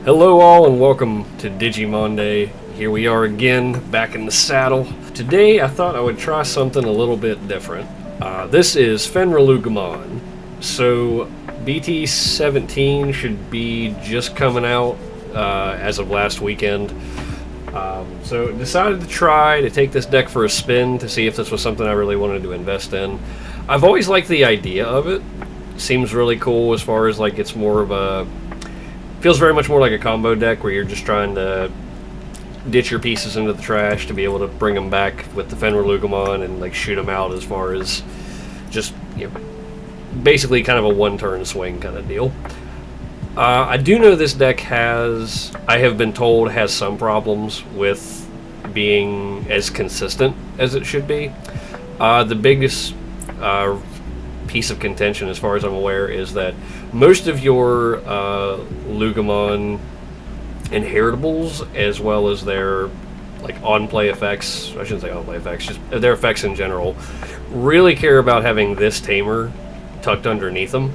Hello all and welcome to DigiMonday. Here we are again, back in the saddle. Today I thought I would try something a little bit different. This is Fenrilugamon. So BT17 should be just coming out as of last weekend. So decided to try to take this deck for a spin to see if this was something I really wanted to invest in. I've always liked the idea of it. Seems really cool as far as like it's more of a... Feels very much more like a combo deck where you're just trying to ditch your pieces into the trash to be able to bring them back with the Fenrilugamon and like shoot them out as far as just, you know, basically kind of a one-turn swing kind of deal. I do know this deck has, I have been told, has some problems with being as consistent as it should be. The biggest piece of contention, as far as I'm aware, is that most of your Lugamon inheritables, as well as their like on-play effects, I shouldn't say on-play effects, just their effects in general, really care about having this tamer tucked underneath them.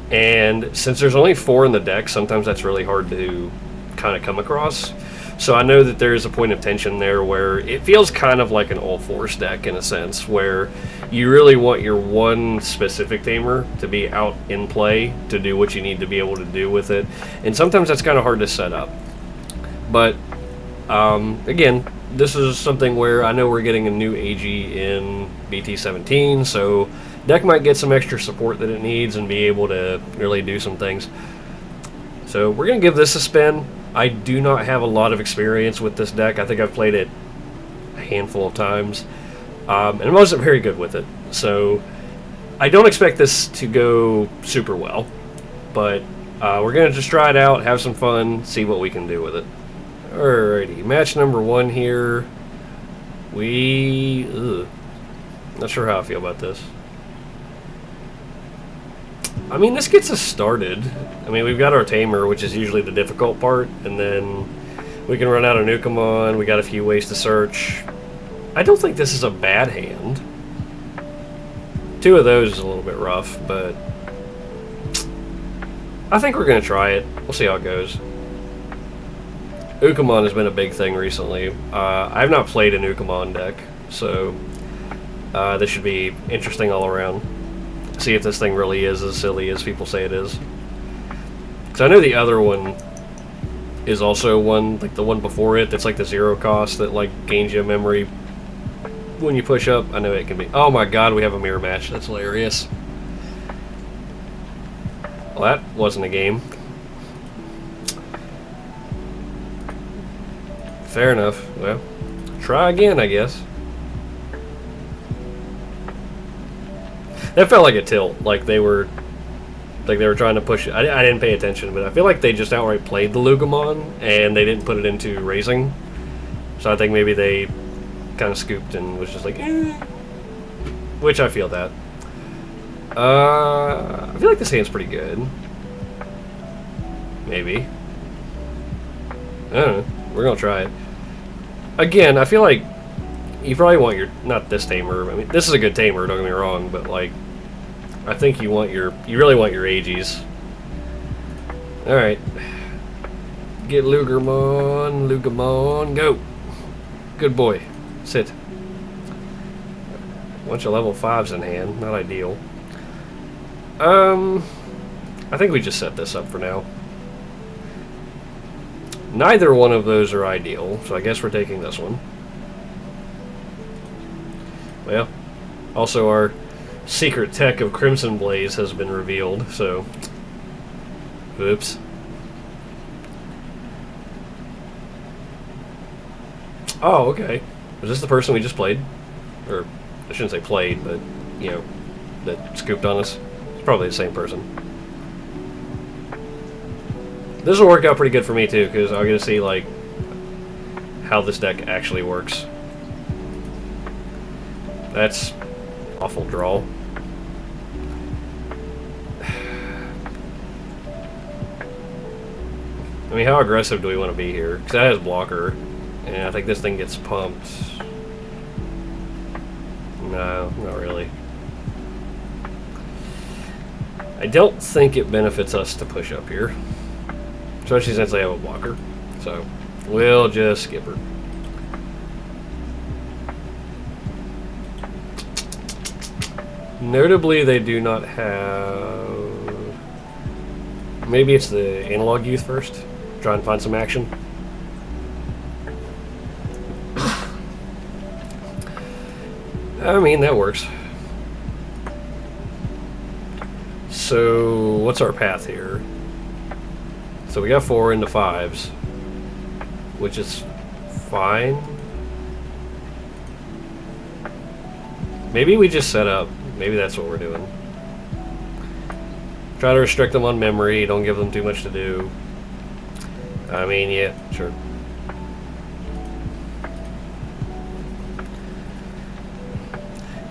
And since there's only 4 in the deck, sometimes that's really hard to kind of come across. So I know that there's a point of tension there where it feels kind of like an all-force deck in a sense, where you really want your one specific tamer to be out in play to do what you need to be able to do with it. And sometimes that's kind of hard to set up. But again, this is something where I know we're getting a new AG in BT17, so deck might get some extra support that it needs and be able to really do some things. So we're going to give this a spin. I do not have a lot of experience with this deck. I think I've played it a handful of times, and I wasn't very good with it. So I don't expect this to go super well, but we're going to just try it out, have some fun, see what we can do with it. Alrighty, match number 1 here. Not sure how I feel about this. I mean, this gets us started. I mean, we've got our tamer, which is usually the difficult part, and then we can run out of Nukamon. We got a few ways to search. I don't think this is a bad hand. 2 of those is a little bit rough, but I think we're going to try it. We'll see how it goes. Ukamon has been a big thing recently. I have not played an Ukamon deck, so this should be interesting all around. See if this thing really is as silly as people say it is. Because I know the other one is also one, like the one before it, that's like the 0 cost that like gains you a memory when you push up. I know it can be. Oh my god, we have a mirror match. That's hilarious. Well, that wasn't a game. Fair enough. Well, try again, I guess. That felt like a tilt, like they were trying to push it. I didn't pay attention, but I feel like they just outright played the Lugamon and they didn't put it into raising. So I think maybe they kind of scooped and was just like, eh. Which I feel that. I feel like this hand's pretty good. Maybe. I don't know. We're gonna try it. Again, I feel like you probably want your, not this tamer, I mean, this is a good tamer, don't get me wrong, but like, I think you really want your AGs. Alright. Get Lugamon, go! Good boy. Sit. Bunch of level 5s in hand, not ideal. I think we just set this up for now. Neither one of those are ideal, so I guess we're taking this one. Well, also our secret tech of Crimson Blaze has been revealed, so... Oops. Oh, okay. Was this the person we just played? Or, I shouldn't say played, but, you know, that scooped on us. It's probably the same person. This will work out pretty good for me, too, because I'll get to see, like, how this deck actually works. That's awful draw. I mean, how aggressive do we want to be here? Because that has blocker, and I think this thing gets pumped. No, not really. I don't think it benefits us to push up here. Especially since they have a blocker. So, we'll just skip her. Notably, they do not have... Maybe it's the analog youth first. Try and find some action. I mean, that works. So, what's our path here? So we got 4 into 5s, which is fine. Maybe we just set up. Maybe that's what we're doing. Try to restrict them on memory. Don't give them too much to do. I mean, yeah, sure.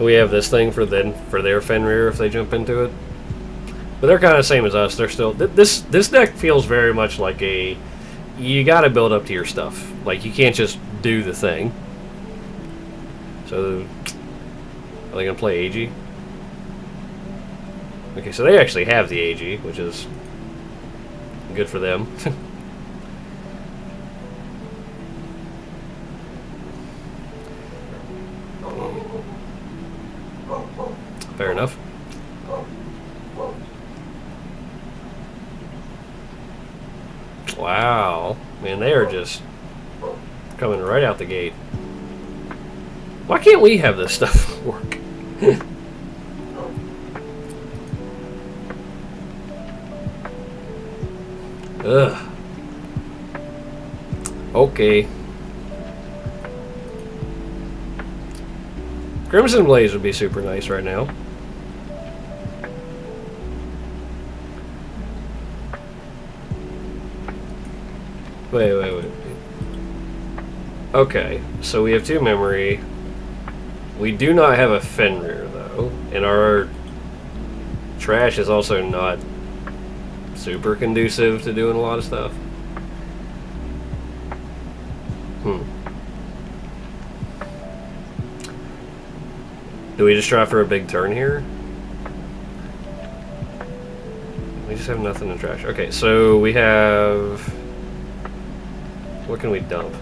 We have this thing for their Fenrir if they jump into it. But they're kind of the same as us. They're still... This deck feels very much like a... You gotta build up to your stuff. Like, you can't just do the thing. So... Are they gonna play AG? Okay, so they actually have the AG, which is... good for them. Fair enough. Wow. Man, they are just coming right out the gate. Why can't we have this stuff work? Ugh. Okay. Crimson Blaze would be super nice right now. Wait. Okay, so we have 2 memory. We do not have a Fenrir, though. And our trash is also not super conducive to doing a lot of stuff. Do we just try for a big turn here? We just have nothing in trash. Okay, so we have... What can we dump?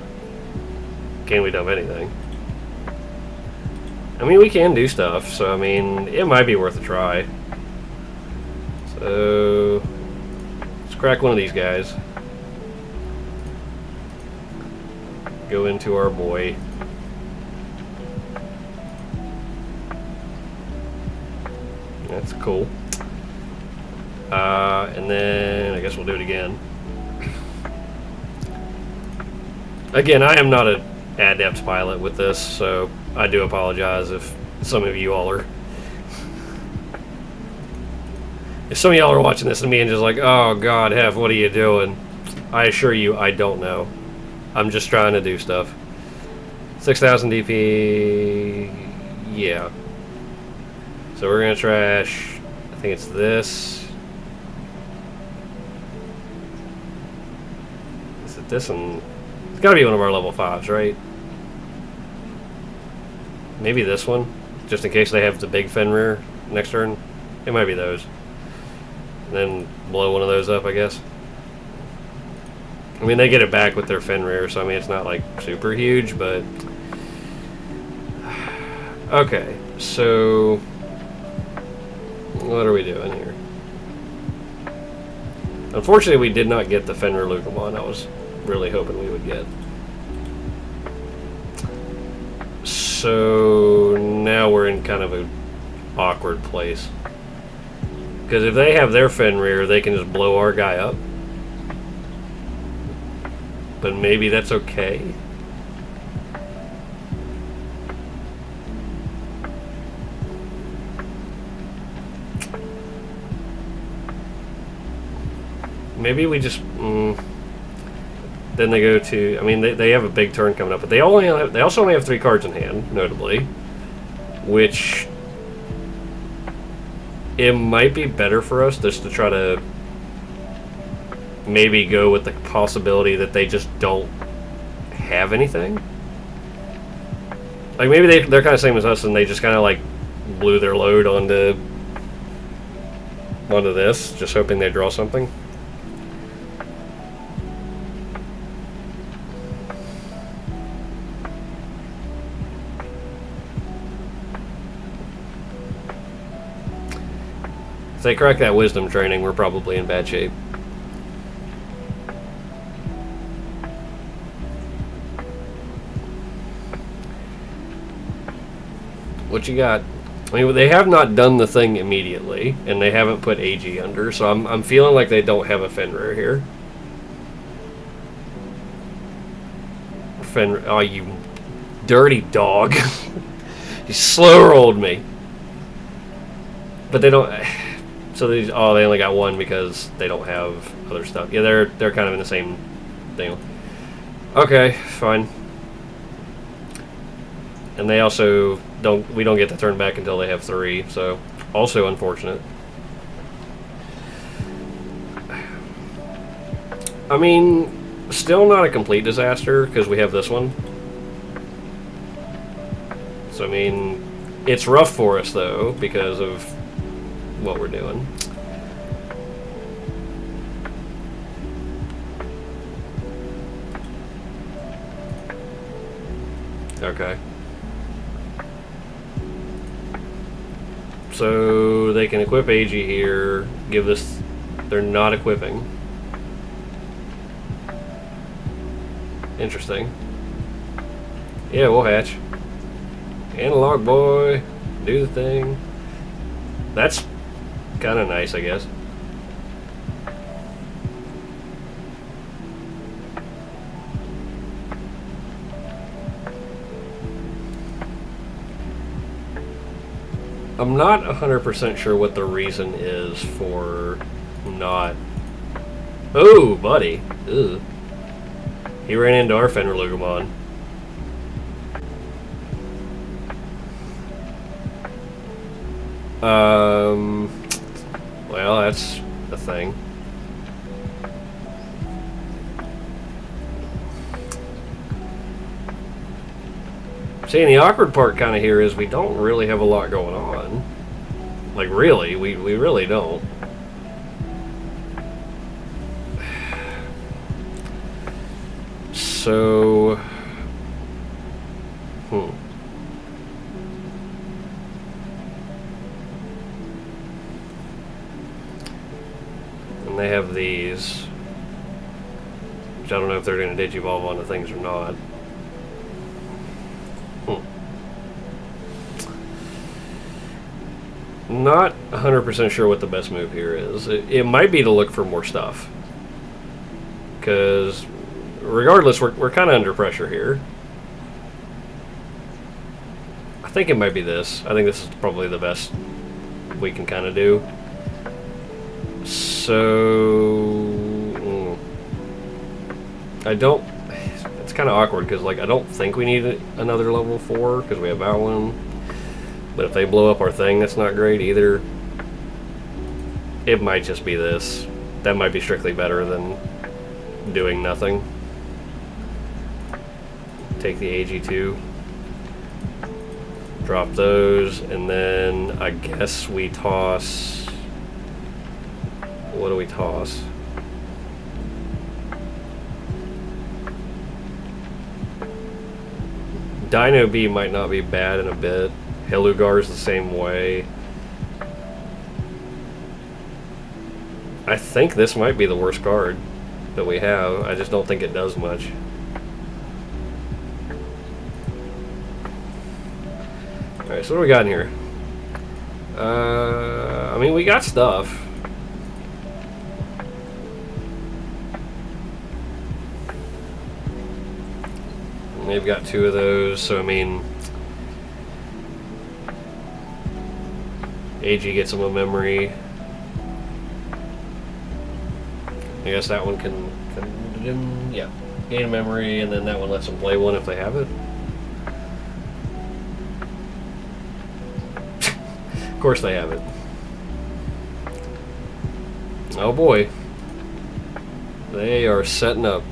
Can we dump anything? I mean, we can do stuff, so I mean, it might be worth a try. So... Let's crack one of these guys. Go into our boy. That's cool. And then I guess we'll do it again. Again, I am not an adept pilot with this, so I do apologize if some of you all are. If some of y'all are watching this and me and just like, oh god, Hef, what are you doing? I assure you, I don't know. I'm just trying to do stuff. 6,000 DP. Yeah. So we're gonna trash. I think it's this. Is it this one? It's gotta be one of our level 5s, right? Maybe this one, just in case they have the big Fenrir next turn. It might be those. And then blow one of those up, I guess. I mean, they get it back with their Fenrir, so I mean, it's not like super huge, but... Okay, so... What are we doing here? Unfortunately, we did not get the Fenrir Lucamon I was really hoping we would get. So now we're in kind of an awkward place. Because if they have their Fenrir, they can just blow our guy up. But maybe that's okay. Maybe we just... Then they go to... I mean, they have a big turn coming up, but they also only have 3 cards in hand, notably. Which... It might be better for us just to try to... Maybe go with the possibility that they just don't have anything. Like, maybe they're kind of the same as us, and they just kind of, like, blew their load onto this, just hoping they draw something. they crack that wisdom training, we're probably in bad shape. What you got? I mean, they have not done the thing immediately, and they haven't put AG under, so I'm feeling like they don't have a Fenrir here. Fenrir, oh, you dirty dog. You slow rolled me. But they don't. So these, oh, they only got one because they don't have other stuff. Yeah, they're kind of in the same thing. Okay, fine. And they also don't. We don't get to turn back until they have 3. So also unfortunate. I mean, still not a complete disaster because we have this one. So I mean, it's rough for us though because of what we're doing. Okay. So they can equip AG here, give this, they're not equipping. Interesting. Yeah, we'll hatch. Analog boy, do the thing. That's kind of nice, I guess. I'm not 100% sure what the reason is for not... Oh, buddy. Ugh. He ran into our Fenrir. Well, that's a thing. See, and the awkward part kind of here is we don't really have a lot going on. Like, really, we really don't. So... And they have these, which I don't know if they're going to digivolve onto things or not. Not 100% sure what the best move here is. It might be to look for more stuff. Because regardless, we're kind of under pressure here. I think it might be this. I think this is probably the best we can kind of do. So I don't. It's kind of awkward because, like, I don't think we need another level 4 because we have that one. But if they blow up our thing, that's not great either. It might just be this. That might be strictly better than doing nothing. Take the AG2. Drop those, and then I guess we toss... What do we toss? Dino B might not be bad in a bit. Helugar's the same way. I think this might be the worst card that we have. I just don't think it does much. Alright, so what do we got in here? I mean, we got stuff. They've got 2 of those, so I mean... AG gets them a memory. I guess that one can yeah, gain a memory, and then that one lets them play one if they have it. Of course they have it. Oh boy. They are setting up.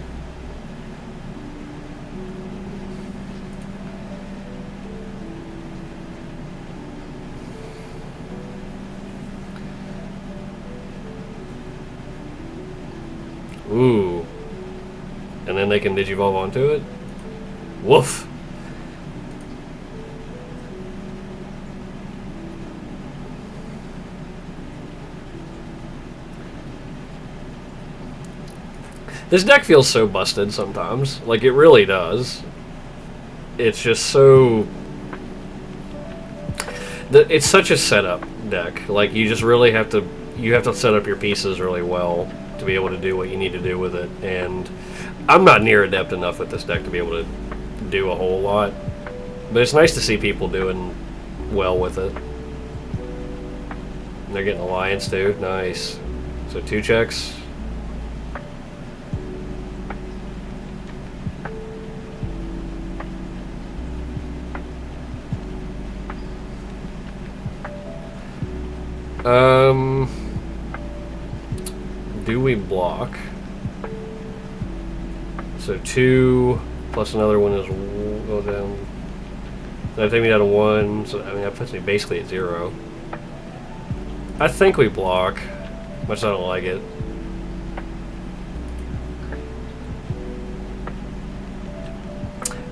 Ooh. And then they can digivolve onto it? Woof! This deck feels so busted sometimes. Like, it really does. It's just so... It's such a setup deck. Like, you just really have to... You have to set up your pieces really well to be able to do what you need to do with it. And I'm not near adept enough with this deck to be able to do a whole lot. But it's nice to see people doing well with it. And they're getting Alliance, too. Nice. So 2 checks. Do we block? So 2 plus another one is go down. That take me down to 1. So I mean that puts me basically at 0. I think we block, much as I don't like it.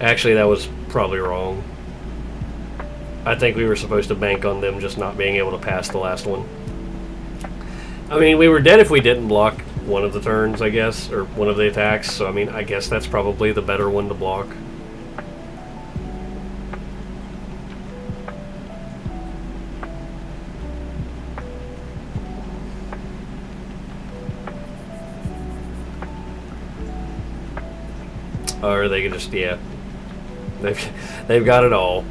Actually, that was probably wrong. I think we were supposed to bank on them just not being able to pass the last one. I mean, we were dead if we didn't block one of the turns, I guess, or one of the attacks, so I mean, I guess that's probably the better one to block. Or they can just, yeah, they've got it all.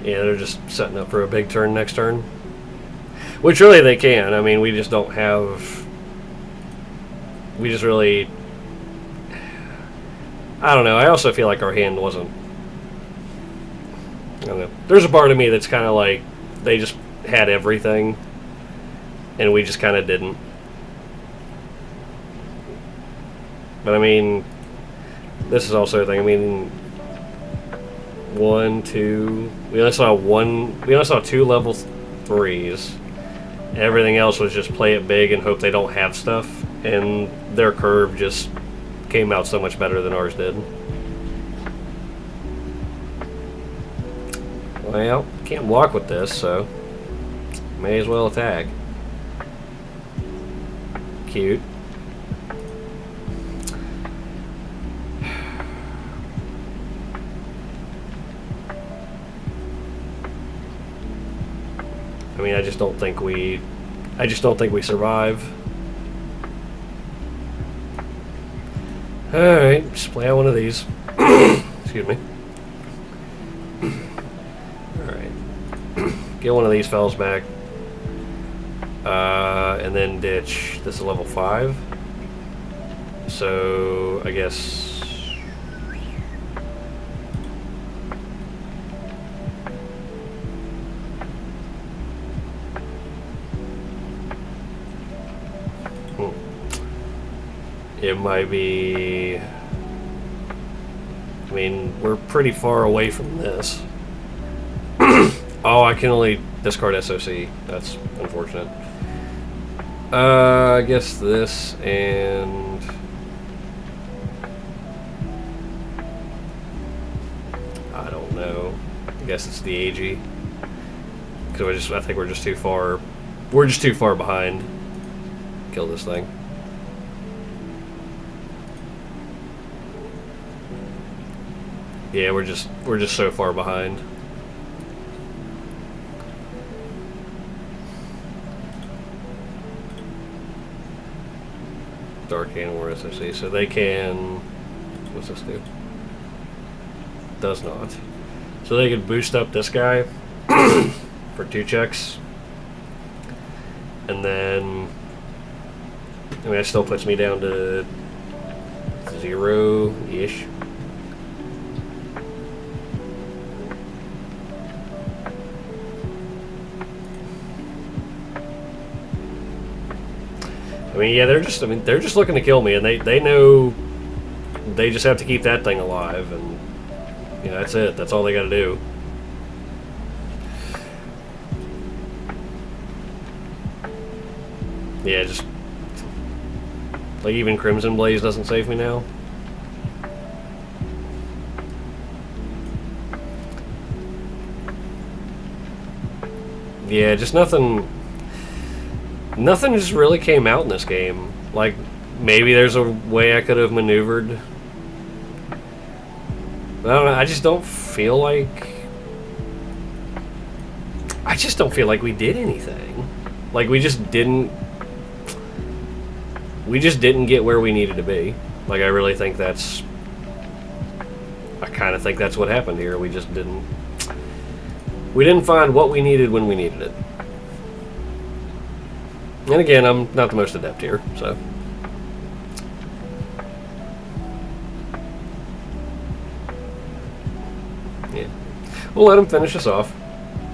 Yeah, they're just setting up for a big turn next turn. Which really they can. I mean, we just don't have... We just really... I don't know. I also feel like our hand wasn't... I don't know. There's a part of me that's kind of like, they just had everything, and we just kind of didn't. But I mean, this is also a thing. I mean... 1, 2. We only saw 2 level 3s. Everything else was just play it big and hope they don't have stuff. And their curve just came out so much better than ours did. Well, can't block with this, so may as well attack. Cute. I mean, I just don't think we survive. Alright, just play out one of these. Excuse me. Alright. Get one of these fellas back. And then ditch. This is level 5. So, I guess... It might be... I mean, we're pretty far away from this. Oh, I can only discard SOC. That's unfortunate. I guess this and... I don't know. I guess it's the AG. Because I think we're just too far... We're just too far behind. Kill this thing. Yeah, we're just so far behind. Dark Animal SOC, so they can... What's this do? Does not. So they could boost up this guy for 2 checks. And then... I mean, that still puts me down to 0-ish. I mean, yeah, they're just looking to kill me, and they know they just have to keep that thing alive, and you know, that's it. That's all they got to do. Yeah, just Like, even Crimson Blaze doesn't save me now. Yeah, just nothing just really came out in this game. Like, maybe there's a way I could have maneuvered. I don't know, I just don't feel like we did anything. Like, we just didn't get where we needed to be. Like, I really think I kind of think that's what happened here. We didn't find what we needed when we needed it. And again, I'm not the most adept here, so. Yeah. We'll let them finish us off.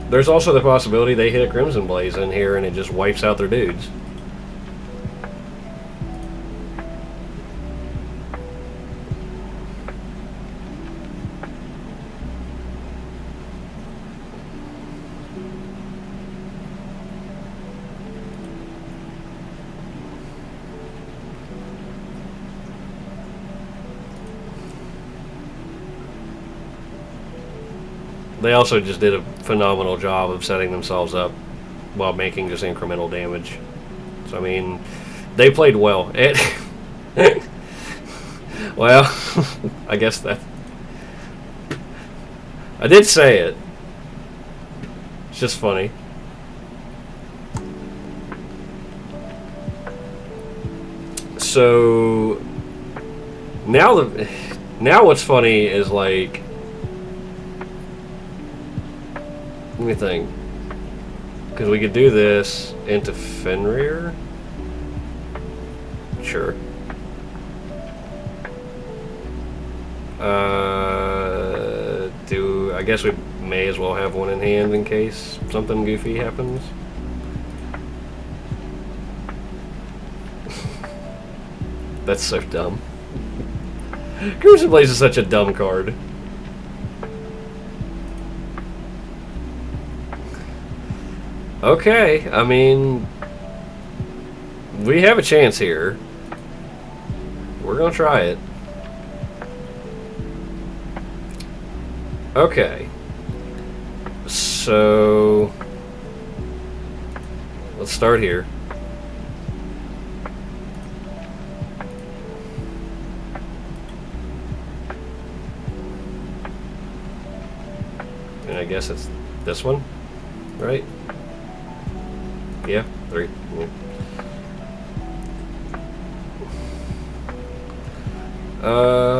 There's also the possibility they hit a Crimson Blaze in here and it just wipes out their dudes. They also just did a phenomenal job of setting themselves up while making just incremental damage. So, I mean, they played well. Well, I guess that... I did say it. It's just funny. So, now what's funny is, like... Let me think. Because we could do this into Fenrir. Sure. I guess we may as well have one in hand in case something goofy happens. That's so dumb. Crimson Blaze is such a dumb card. Okay, I mean, we have a chance here. We're gonna try it. Okay. So, let's start here. And I guess it's this one, right? Yeah, 3. Yeah.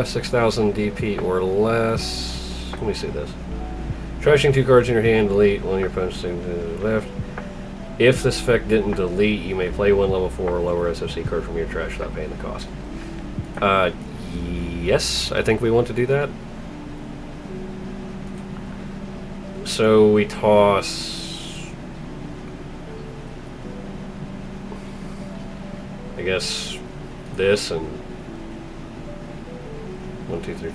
6,000 DP or less. Let me see this. Trashing 2 cards in your hand, delete one of your opponent's things to the left. If this effect didn't delete, you may play one level 4 or lower SOC card from your trash without paying the cost. Yes, I think we want to do that. So we toss... I guess this and 1, 2, 3.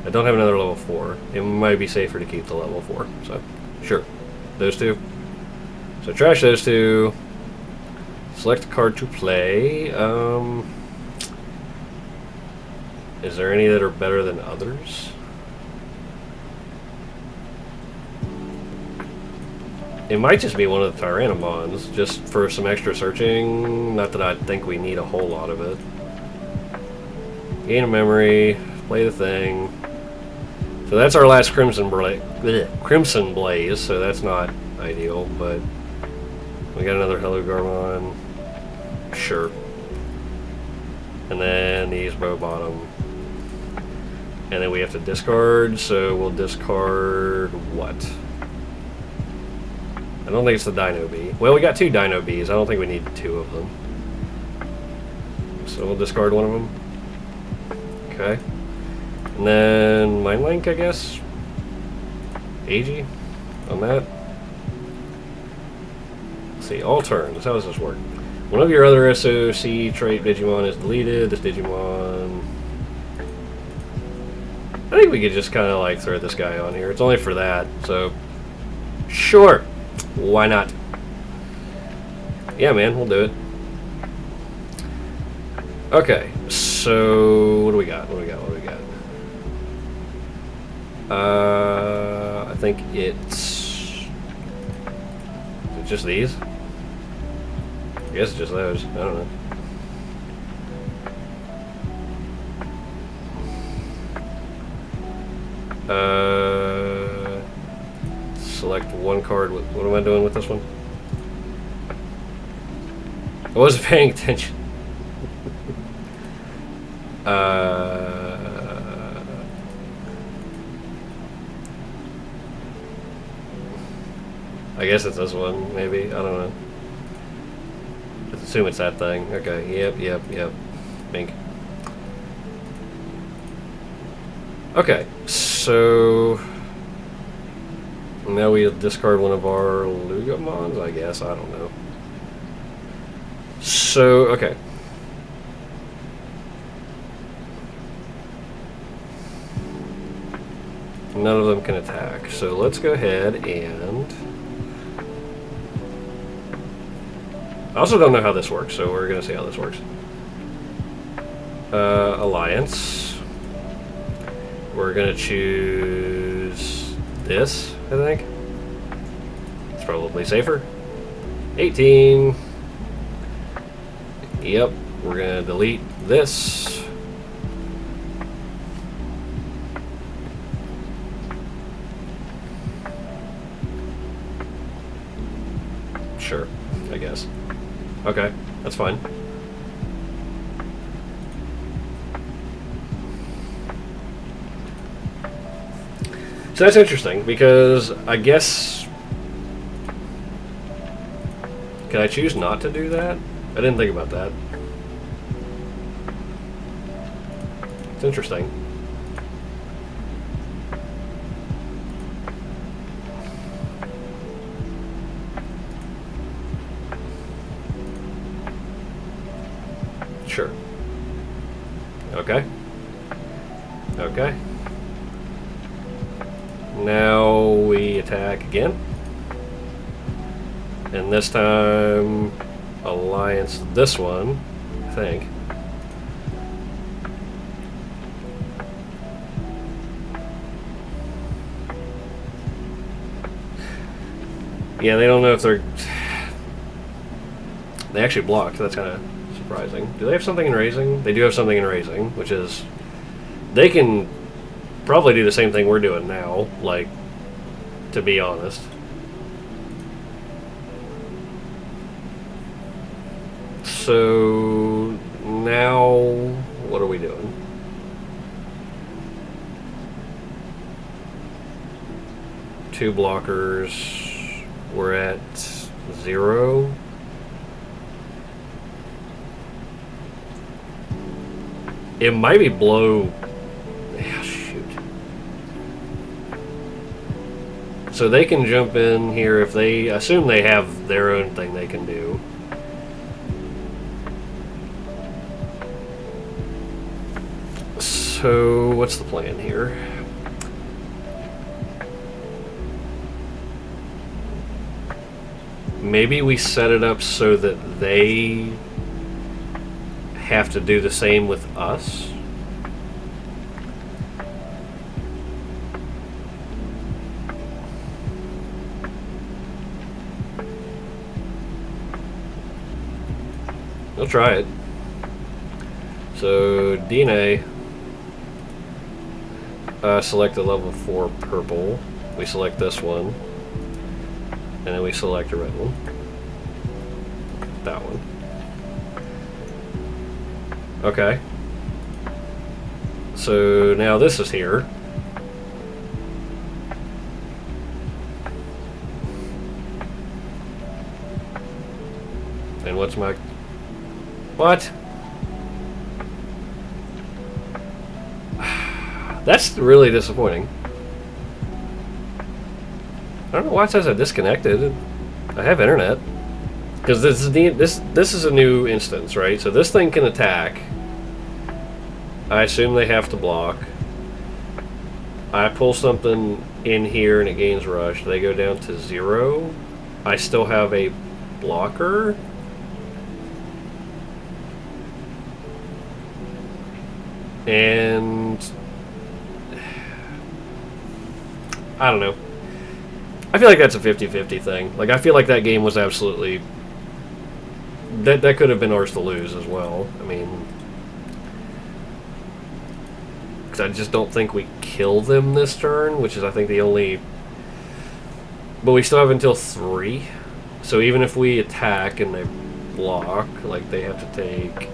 I don't have another level 4. It might be safer to keep the level 4. So, sure. Those 2. So trash those 2. Select a card to play. Is there any that are better than others? It might just be one of the Tyrannomons, just for some extra searching. Not that I think we need a whole lot of it. Gain a memory, play the thing. So that's our last Crimson Blaze, so that's not ideal, but we got another Hello Garmon. Sure. And then these bow bottom. And then we have to discard, so we'll discard what? I don't think it's the Dino Bee. Well, we got 2 Dino Bees. I don't think we need 2 of them. So we'll discard one of them. Okay. And then Mind Link, I guess. AG on that. Let's see, all turns. How does this work? One of your other SOC trait Digimon is deleted. This Digimon... I think we could just kind of like throw this guy on here. It's only for that, so... Sure! Why not? Yeah, man, we'll do it. Okay, so what do we got? What do we got? What do we got? I think it's just these. I guess it's just those. I don't know. Select one card. What am I doing with this one? I wasn't paying attention. I guess it's this one, maybe. I don't know. Let's assume it's that thing. Okay, yep. Bink. Okay, so now we discard one of our Lugamons, I guess. I don't know. So, okay. None of them can attack. So let's go ahead and... I also don't know how this works, so we're going to see how this works. Alliance. We're going to choose this, I think. It's probably safer. 18. Yep, we're going to delete this. Sure, I guess. Okay, that's fine. So that's interesting, because I guess... Can I choose not to do that? I didn't think about that. It's interesting. Sure. Okay. Okay. Now we attack again. And this time, alliance this one, I think. Yeah, they don't know if they're... They actually blocked, that's kind of surprising. Do they have something in raising? They do have something in raising, which is... They can probably do the same thing we're doing now, like, to be honest. So now what are we doing? Two blockers. We're at 0. It might be blow. Yeah, shoot. So they can jump in here if they assume they have their own thing they can do. So what's the plan here? Maybe we set it up so that they have to do the same with us. We'll try it. So DNA, select a level 4 purple. We select this one, and then we select a red one. That one. Okay. So now this is here. And what's my... What? That's really disappointing. I don't know why it says I disconnected. I have internet. Because this is a new instance, right? So this thing can attack. I assume they have to block. I pull something in here and it gains rush. They go down to 0. I still have a blocker. And I don't know. I feel like that's a 50-50 thing. Like, I feel like that game was absolutely... That could have been ours to lose as well. I mean... Because I just don't think we kill them this turn, which is, I think, the only... But we still have until 3. So even if we attack and they block, like, they have to take...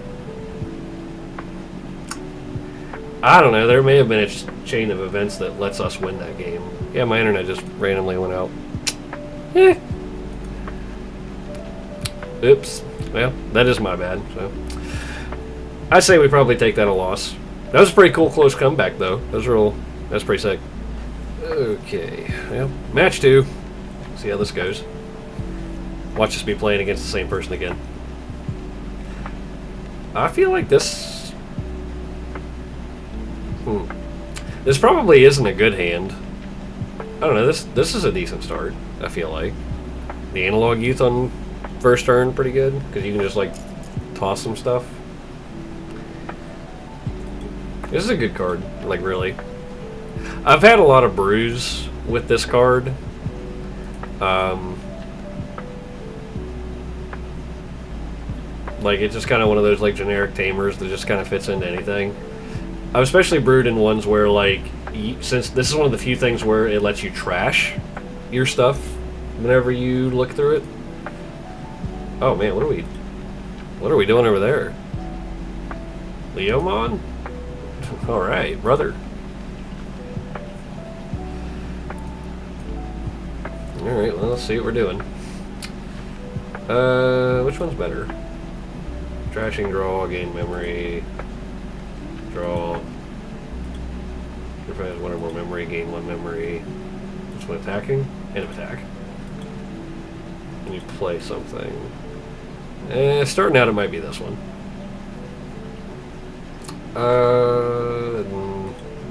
I don't know, there may have been a chain of events that lets us win that game. Yeah, my internet just randomly went out. Eh. Oops. Well, that is my bad. So I say we probably take that a loss. That was a pretty cool close comeback, though. That's pretty sick. Okay. Well, match 2. See how this goes. Watch us be playing against the same person again. I feel like this... This probably isn't a good hand. I don't know, this is a decent start, I feel like. The analog youth on first turn, pretty good, because you can just, like, toss some stuff. This is a good card, like, really. I've had a lot of brews with this card. Like, it's just kind of one of those, like, generic tamers that just kind of fits into anything. I've especially brewed in ones where, like, since this is one of the few things where it lets you trash your stuff whenever you look through it. Oh man, what are we doing over there? Leomon? Alright, brother. Alright, well, let's see what we're doing. Which one's better? Trashing, draw, gain memory. Draw. If I have one or more memory, gain 1 memory. Which one attacking? End of attack. And you play something. Starting out, it might be this one.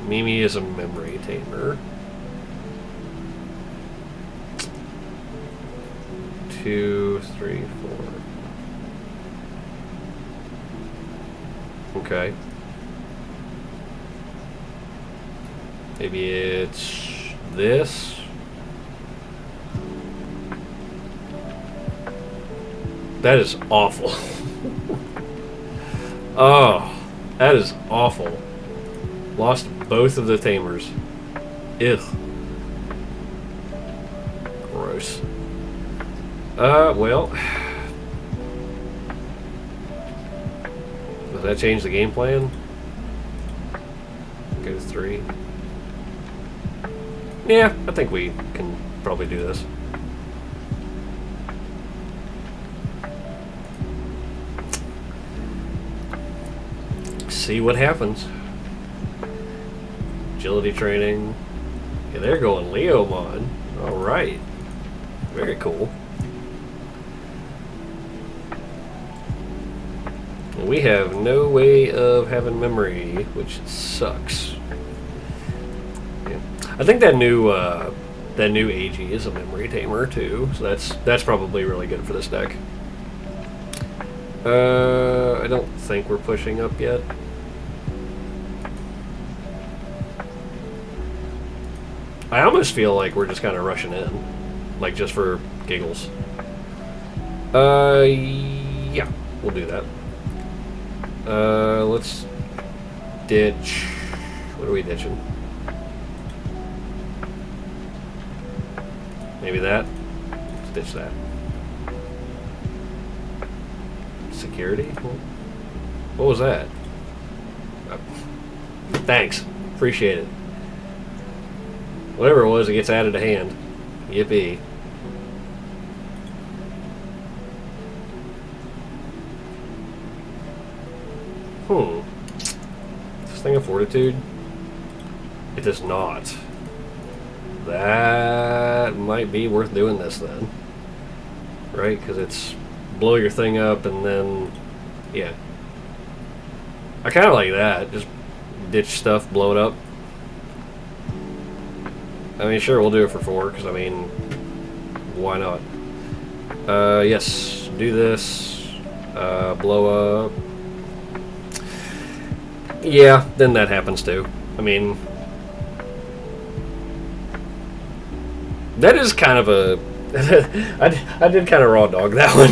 Mimi is a memory tamer. 2, 3, 4. Okay. Maybe it's this. That is awful. Oh, that is awful. Lost both of the tamers. Ugh. Gross. Well. Does that change the game plan? Go to 3. Yeah, I think we can probably do this. See what happens. Agility training. Yeah, they're going Leomon. Alright. Very cool. We have no way of having memory, which sucks. Yeah. I think that new AG is a memory tamer too, so that's probably really good for this deck. I don't think we're pushing up yet. I almost feel like we're just kind of rushing in, like just for giggles. Yeah, we'll do that. Let's ditch. What are we ditching? Maybe that? Let's ditch that. Security? What was that? Thanks. Appreciate it. Whatever it was, it gets added to hand. Yippee. This thing of fortitude? It does not. That might be worth doing this then. Right? Because it's blow your thing up and then... Yeah. I kind of like that. Just ditch stuff, blow it up. I mean, sure, we'll do it for 4, because, I mean, why not? Yes, do this. Blow up. Yeah, then that happens too. I mean, that is kind of a... I did kind of raw dog that one.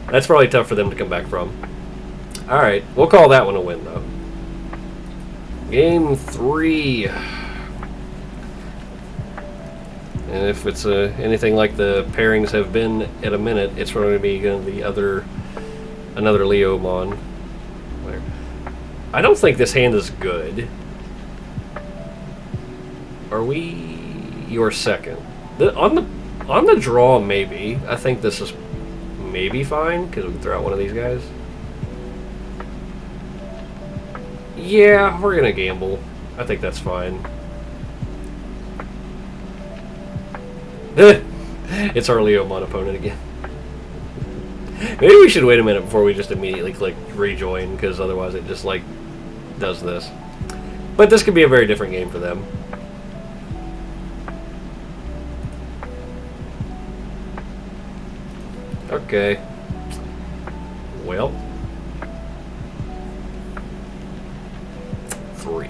That's probably tough for them to come back from. Alright, we'll call that one a win, though. Game 3. And if it's anything like the pairings have been at a minute, it's going to be another Leo Mon. I don't think this hand is good. Are we your second? On the draw, maybe. I think this is maybe fine because we can throw out one of these guys. Yeah, we're gonna gamble. I think that's fine. It's our Leo Mon opponent again. Maybe we should wait a minute before we just immediately click rejoin, because otherwise it just like does this. But this could be a very different game for them. Okay. Well. 3.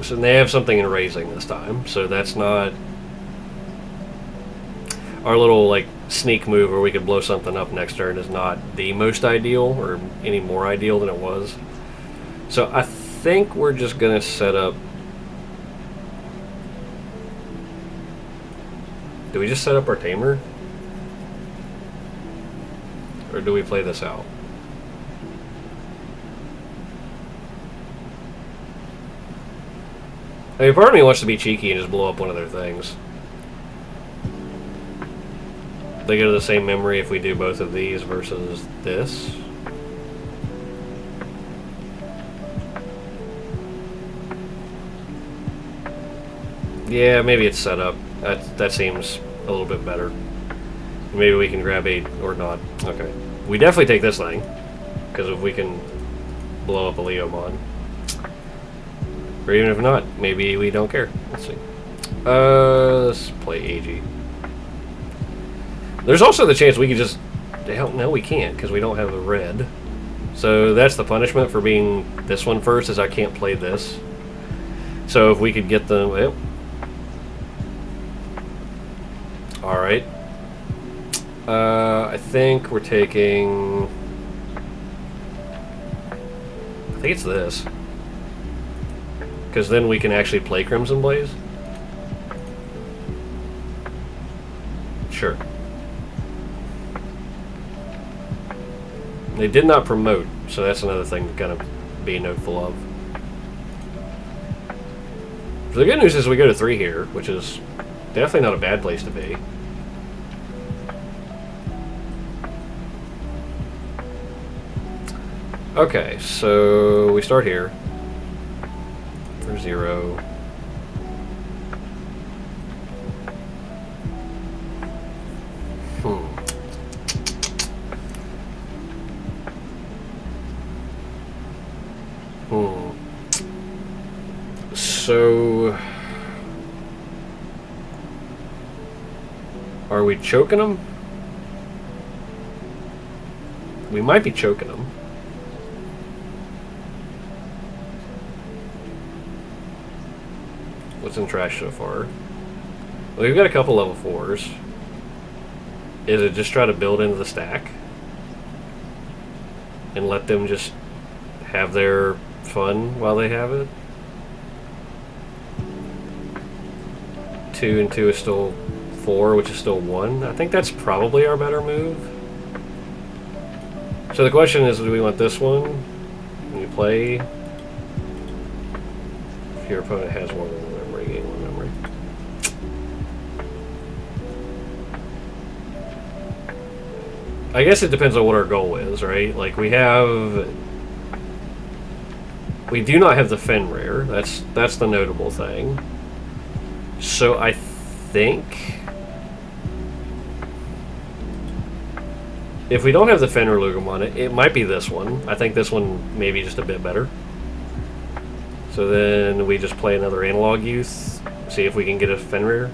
So they have something in raising this time, so that's not our little like sneak move where we could blow something up next turn is not the most ideal or any more ideal than it was. So I think we're just gonna set up. Do we just set up our tamer? Or do we play this out? I mean, part of me wants to be cheeky and just blow up one of their things. They go to the same memory if we do both of these versus this. Yeah, maybe it's set up. That seems a little bit better. Maybe we can grab 8 or not. Okay. We definitely take this thing, because if we can blow up a Leo Mon. Or even if not, maybe we don't care. Let's see. Let's play AG. There's also the chance we could just... No, we can't, because we don't have a red. So that's the punishment for being this one first, is I can't play this. So if we could get them... Well, alright. I think we're taking... I think it's this. Because then we can actually play Crimson Blaze. Sure. They did not promote, so that's another thing to kind of be noteful of. So the good news is we go to 3 here, which is definitely not a bad place to be. Okay, so we start here. For 0. So... Are we choking them? We might be choking them. What's in trash so far? Well, we've got a couple level 4s. Is it just try to build into the stack? And let them just have their fun while they have it? 2 and 2 is still 4, which is still 1. I think that's probably our better move. So the question is, do we want this one? When you play... If your opponent has one memory, gain 1 memory. I guess it depends on what our goal is, right? Like, we do not have the Fen rare. That's the notable thing. So I think... If we don't have the Fen or Lugumon, it might be this one. I think this one may be just a bit better. So then we just play another Analog Youth, see if we can get a Fenrir.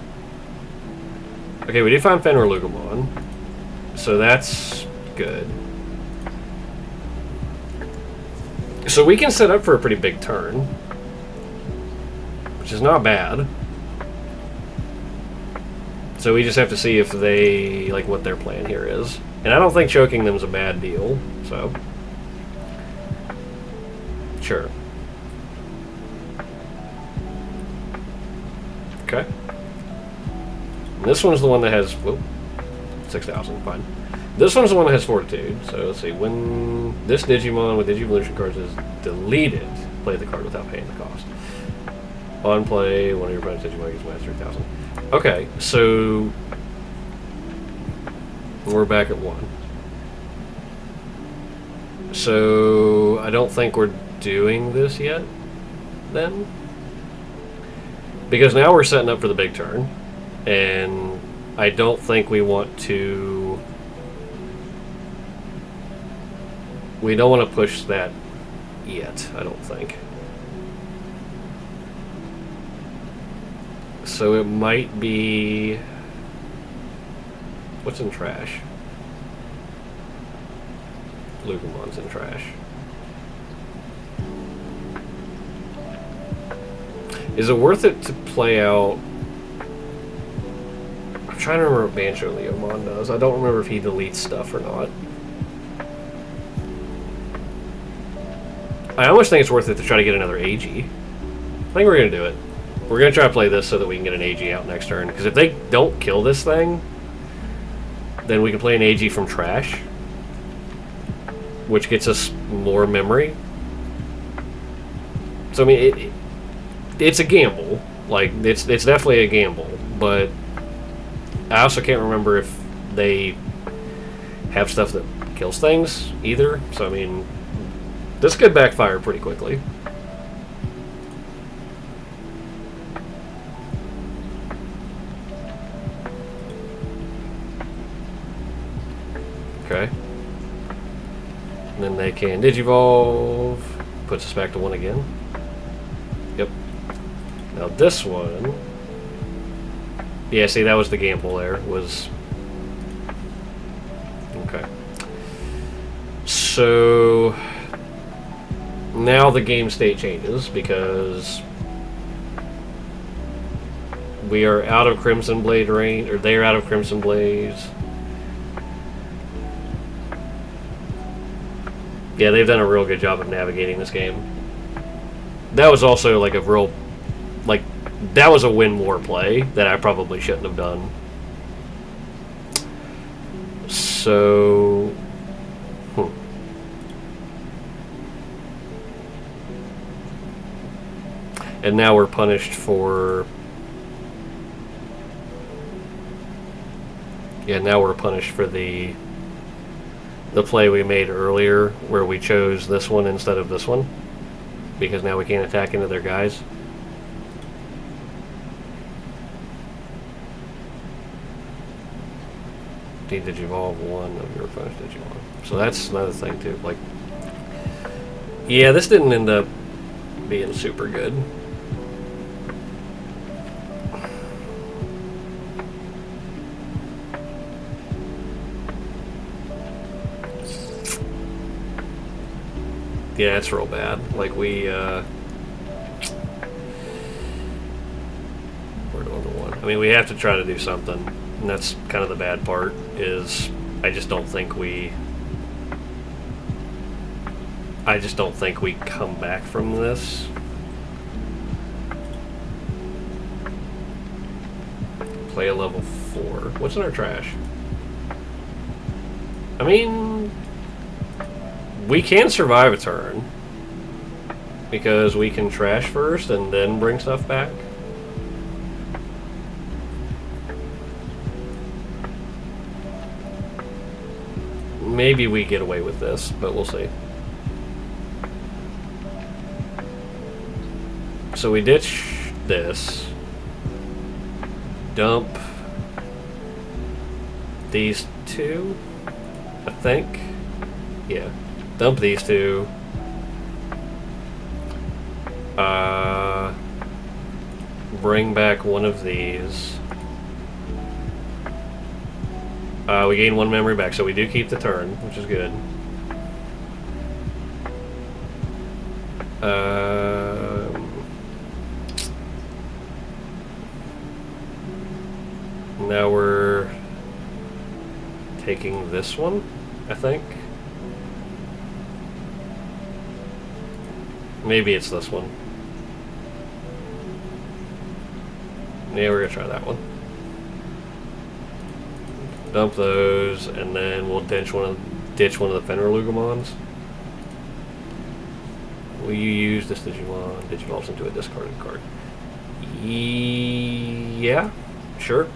Okay, we did find Fenrir, so that's good. So we can set up for a pretty big turn, which is not bad. So we just have to see if they, like, what their plan here is. And I don't think choking them is a bad deal, so... Sure. Okay. And this one's the one that has... Whoop. 6,000, fine. This one's the one that has Fortitude. So let's see. When this Digimon with Digivolution cards is deleted, play the card without paying the cost. On play, one of your opponent's Digimon gets minus 3,000. Okay, so... We're back at 1. So... I don't think we're doing this yet, then? Because now we're setting up for the big turn. And I don't think we want to... We don't want to push that yet, I don't think. So it might be... What's in trash? Lugamon's in trash. Is it worth it to play out... I'm trying to remember what Bancho Leomon does. I don't remember if he deletes stuff or not. I almost think it's worth it to try to get another AG. I think we're going to do it. We're going to try to play this so that we can get an AG out next turn. Because if they don't kill this thing, then we can play an AG from trash, which gets us more memory. So, I mean, it's a gamble. Like, it's definitely a gamble. But I also can't remember if they have stuff that kills things either. So, I mean, this could backfire pretty quickly. Okay. And then they can Digivolve. Puts us back to 1 again. Yep. Now this one... Yeah, see, that was the gamble there. Was... Okay. So... Now the game state changes because... We are out of Crimson Blade range, or they're out of Crimson Blaze. Yeah, they've done a real good job of navigating this game. That was also like a real, like, that was a win-more play that I probably shouldn't have done. So, and now we're punished for... Yeah, now we're punished for the play we made earlier where we chose this one instead of this one, because now we can't attack into their guys. Digivolve one of your opponent's Digimon. So that's another thing too. Like, yeah, this didn't end up being super good. Yeah, it's real bad. Like, we're doing the 1. I mean, we have to try to do something, and that's kind of the bad part, is I just don't think we come back from this. Play a level 4. What's in our trash? I mean... We can survive a turn, because we can trash first and then bring stuff back. Maybe we get away with this, but we'll see. So we ditch this. Dump these 2, I think. Yeah. Dump these 2. Bring back one of these. We gain 1 memory back, so we do keep the turn, which is good. Now we're taking this one, I think. Maybe it's this one. Yeah, we're gonna try that one. Dump those, and then we'll ditch one of the Fenrilugamons. Will you use this Digimon? Digivolves into a discarded card. Yeah, sure.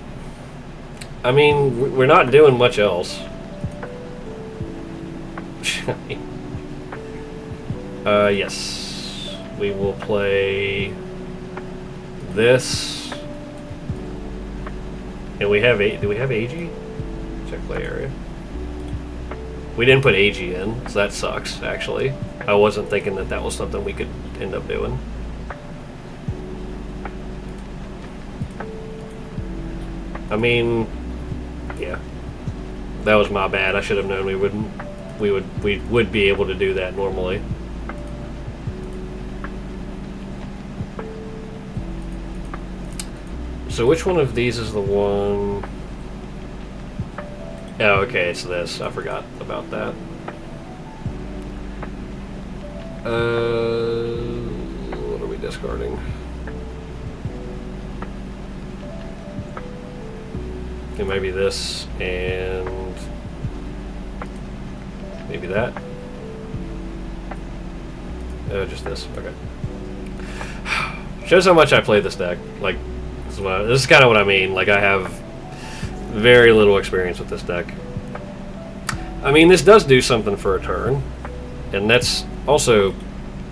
I mean, we're not doing much else. Yes. We will play this. And we have do we have AG? Check play area. We didn't put AG in, so that sucks, actually. I wasn't thinking that that was something we could end up doing. I mean, yeah. That was my bad. I should have known we would be able to do that normally. So which one of these is the one? Oh, okay, it's this. I forgot about that. What are we discarding? It might be this and maybe that. Oh, just this. Okay. Shows how much I play this deck. Like, this is kind of what I mean. Like, I have very little experience with this deck. I mean, this does do something for a turn, and that's also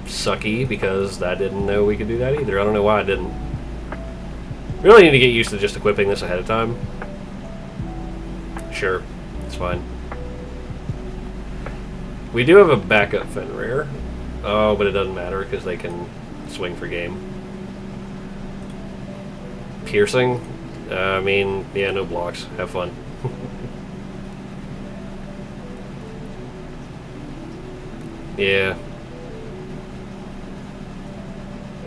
sucky because I didn't know we could do that either. I don't know why I didn't. Really need to get used to just equipping this ahead of time. Sure, it's fine. We do have a backup Fenrir. Oh, but it doesn't matter because they can swing for game. Piercing? I mean, yeah, no blocks. Have fun. Yeah.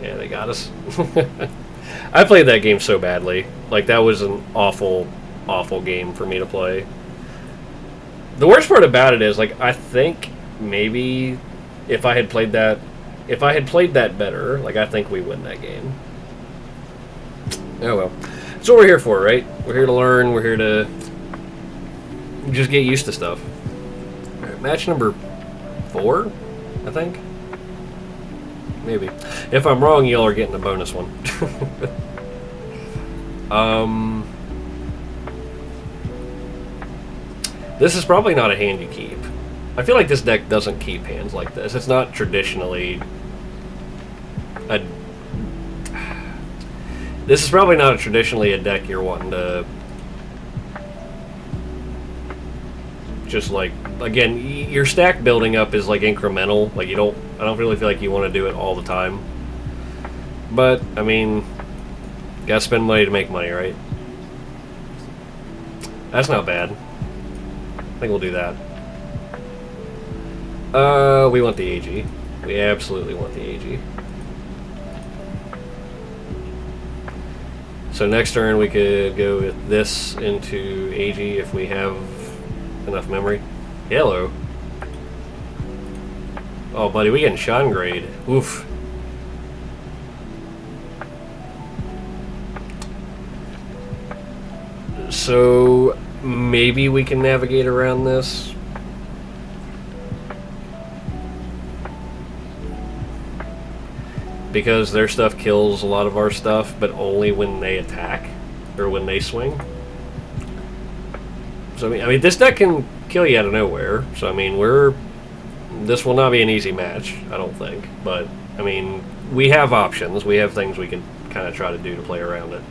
Yeah, they got us. I played that game so badly. Like, that was an awful, awful game for me to play. The worst part about it is, like, I think maybe if I had played that better, like, I think we win that game. Oh well. That's what we're here for, right? We're here to learn, we're here to just get used to stuff. Alright, match number 4, I think? Maybe. If I'm wrong, y'all are getting a bonus one. This is probably not a hand you keep. I feel like this deck doesn't keep hands like this. It's not traditionally a... This is probably not traditionally a deck you're wanting to just like, again, your stack building up is like incremental. Like I don't really feel like you want to do it all the time. But, I mean, gotta spend money to make money, right? That's not bad. I think we'll do that. We want the AG. We absolutely want the AG. So next turn we could go with this into AG if we have enough memory. Hello. Oh, buddy, we getting Shine Grade. Oof. So maybe we can navigate around this. Because their stuff kills a lot of our stuff, but only when they attack, or when they swing. So, I mean, this deck can kill you out of nowhere, so, I mean, this will not be an easy match, I don't think, but, I mean, we have options, we have things we can kind of try to do to play around it.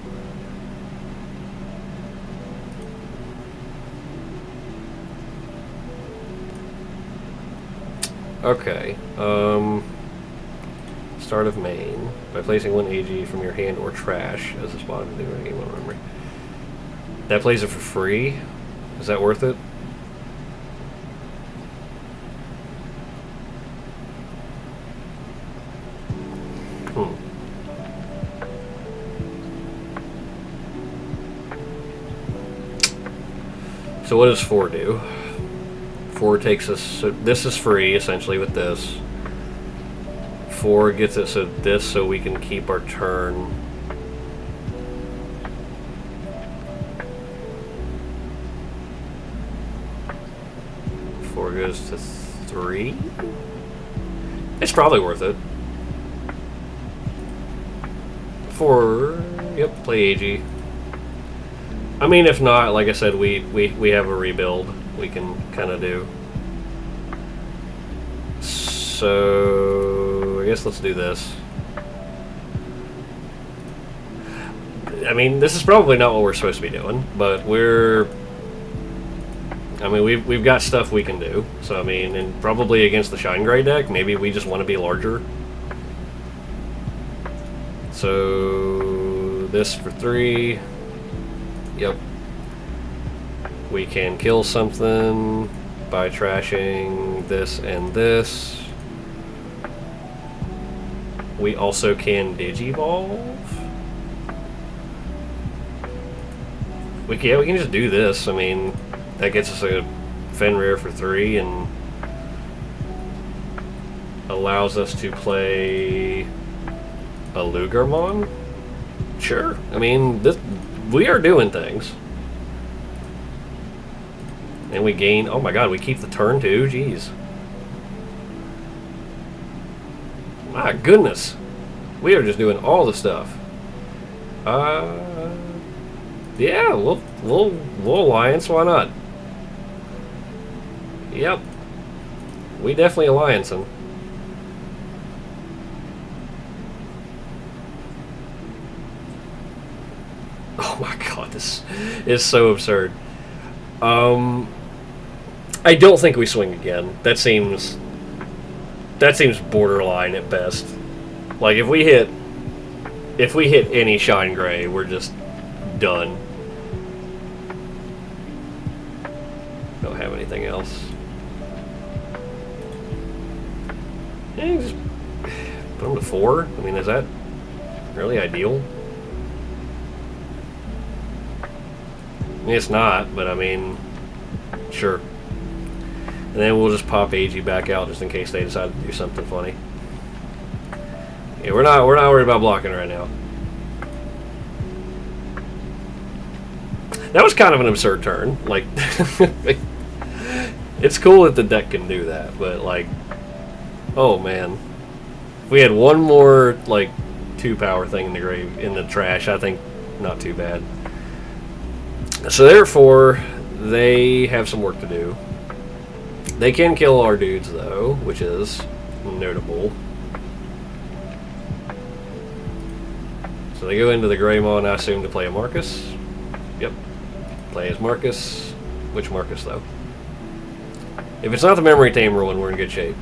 Okay, start of main. By placing one AG from your hand or trash as a spot of the game, I don't remember. That plays it for free. Is that worth it? So what does 4 do? 4 takes us... So this is free, essentially, with this. 4 gets us this so we can keep our turn. Goes to 3. It's probably worth it. 4. Yep, play AG. I mean, if not, like I said, we have a rebuild we can kind of do. So I guess let's do this. I mean, this is probably not what we're supposed to be doing, but I mean, we've got stuff we can do. So, I mean, and probably against the Shine Gray deck, maybe we just want to be larger. So, this for 3. Yep. We can kill something by trashing this and this. We also can Digivolve. We can just do this. I mean... That gets us a Fenrir for 3 and allows us to play a Lugermon. Sure. I mean, we are doing things. And we gain... Oh my god, we keep the turn too? Jeez. My goodness. We are just doing all the stuff. Yeah, we'll alliance, why not? Yep. We definitely alliancing. Oh my god, this is so absurd. I don't think we swing again. That seems borderline at best. Like if we hit any Shine Gray, we're just done. Don't have anything else. Yeah, just put them to 4. I mean, is that really ideal? I mean, it's not, but I mean, sure. And then we'll just pop AG back out just in case they decide to do something funny. Yeah, we're not worried about blocking right now. That was kind of an absurd turn. Like, it's cool that the deck can do that, but like, oh man, if we had one more like 2-power thing in the trash, I think not too bad. So therefore, they have some work to do. They can kill our dudes though, which is notable. So they go into the Greymon, I assume, to play a Marcus. Yep. Play as Marcus. Which Marcus, though? If it's not the Memory Tamer one, we're in good shape.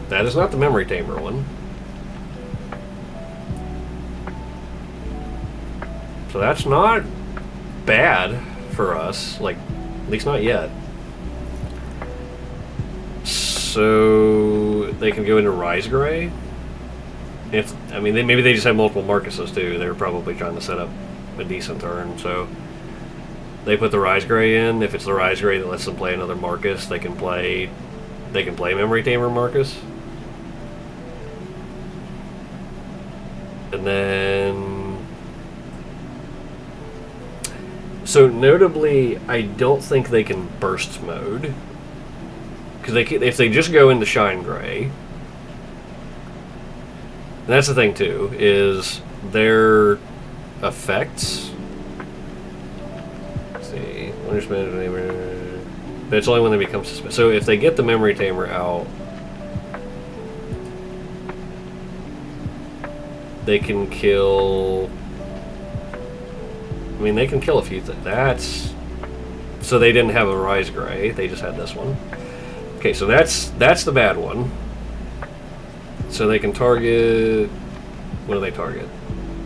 That is not the Memory Tamer one. So that's not bad for us. Like, at least not yet. So they can go into Rise Gray. I mean, maybe they just have multiple Marcuses too. They're probably trying to set up a decent turn. So they put the Rise Gray in. If it's the Rise Gray that lets them play another Marcus, they can play Memory Tamer Marcus. And then, so notably, I don't think they can burst mode. Because if they just go into Shine Gray, and that's the thing too, is their effects. Let's see, but it's only when they become suspicious. So if they get the Memory Tamer out, they can kill. I mean, they can kill a few things. So they didn't have a Rise Gray; they just had this one. Okay, so that's the bad one. So they can target... What do they target?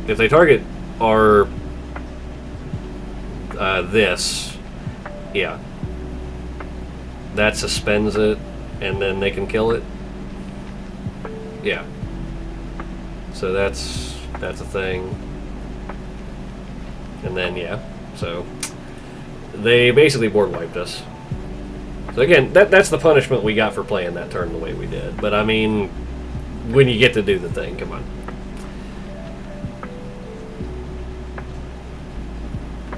If they target our this, yeah, that suspends it, and then they can kill it. Yeah. So that's a thing. And then yeah, so they basically board wiped us. So again, that's the punishment we got for playing that turn the way we did. But I mean, when you get to do the thing, come on.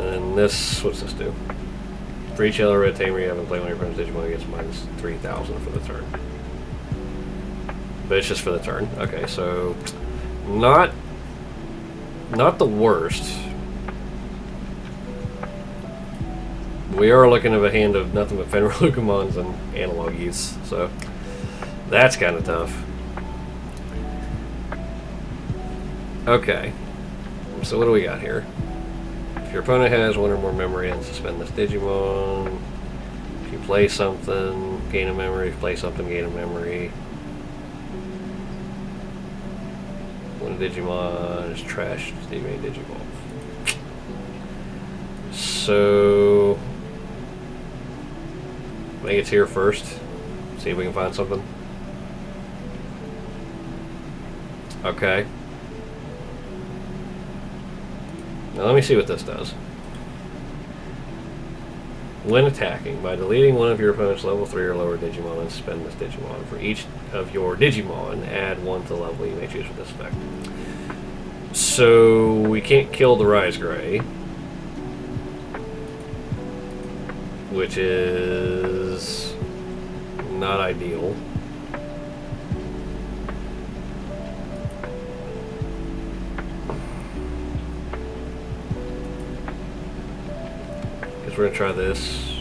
And this, what's this do? For each yellow red tamer you haven't played on your opponent's Digimon, gets minus 3,000 for the turn. But it's just for the turn. Okay, so not the worst. We are looking at a hand of nothing but Fenrir-Lucamons and analog use, so that's kind of tough. Okay, so what do we got here? If your opponent has one or more memory, and suspend this Digimon. If you play something, gain a memory. If you play something, gain a memory. When a Digimon is trashed, you may Digivolve. So I think it's here first. See if we can find something. Okay. Now let me see what this does. When attacking, by deleting one of your opponent's level 3 or lower Digimon and suspend this Digimon. For each of your Digimon, add 1 to the level you may choose for this effect. So we can't kill the Rise Gray, which is not ideal. Guess we're gonna try this.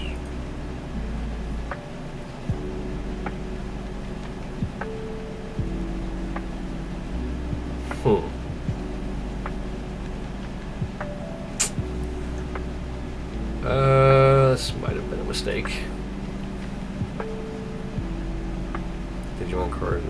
This might have been a mistake. Digimon card.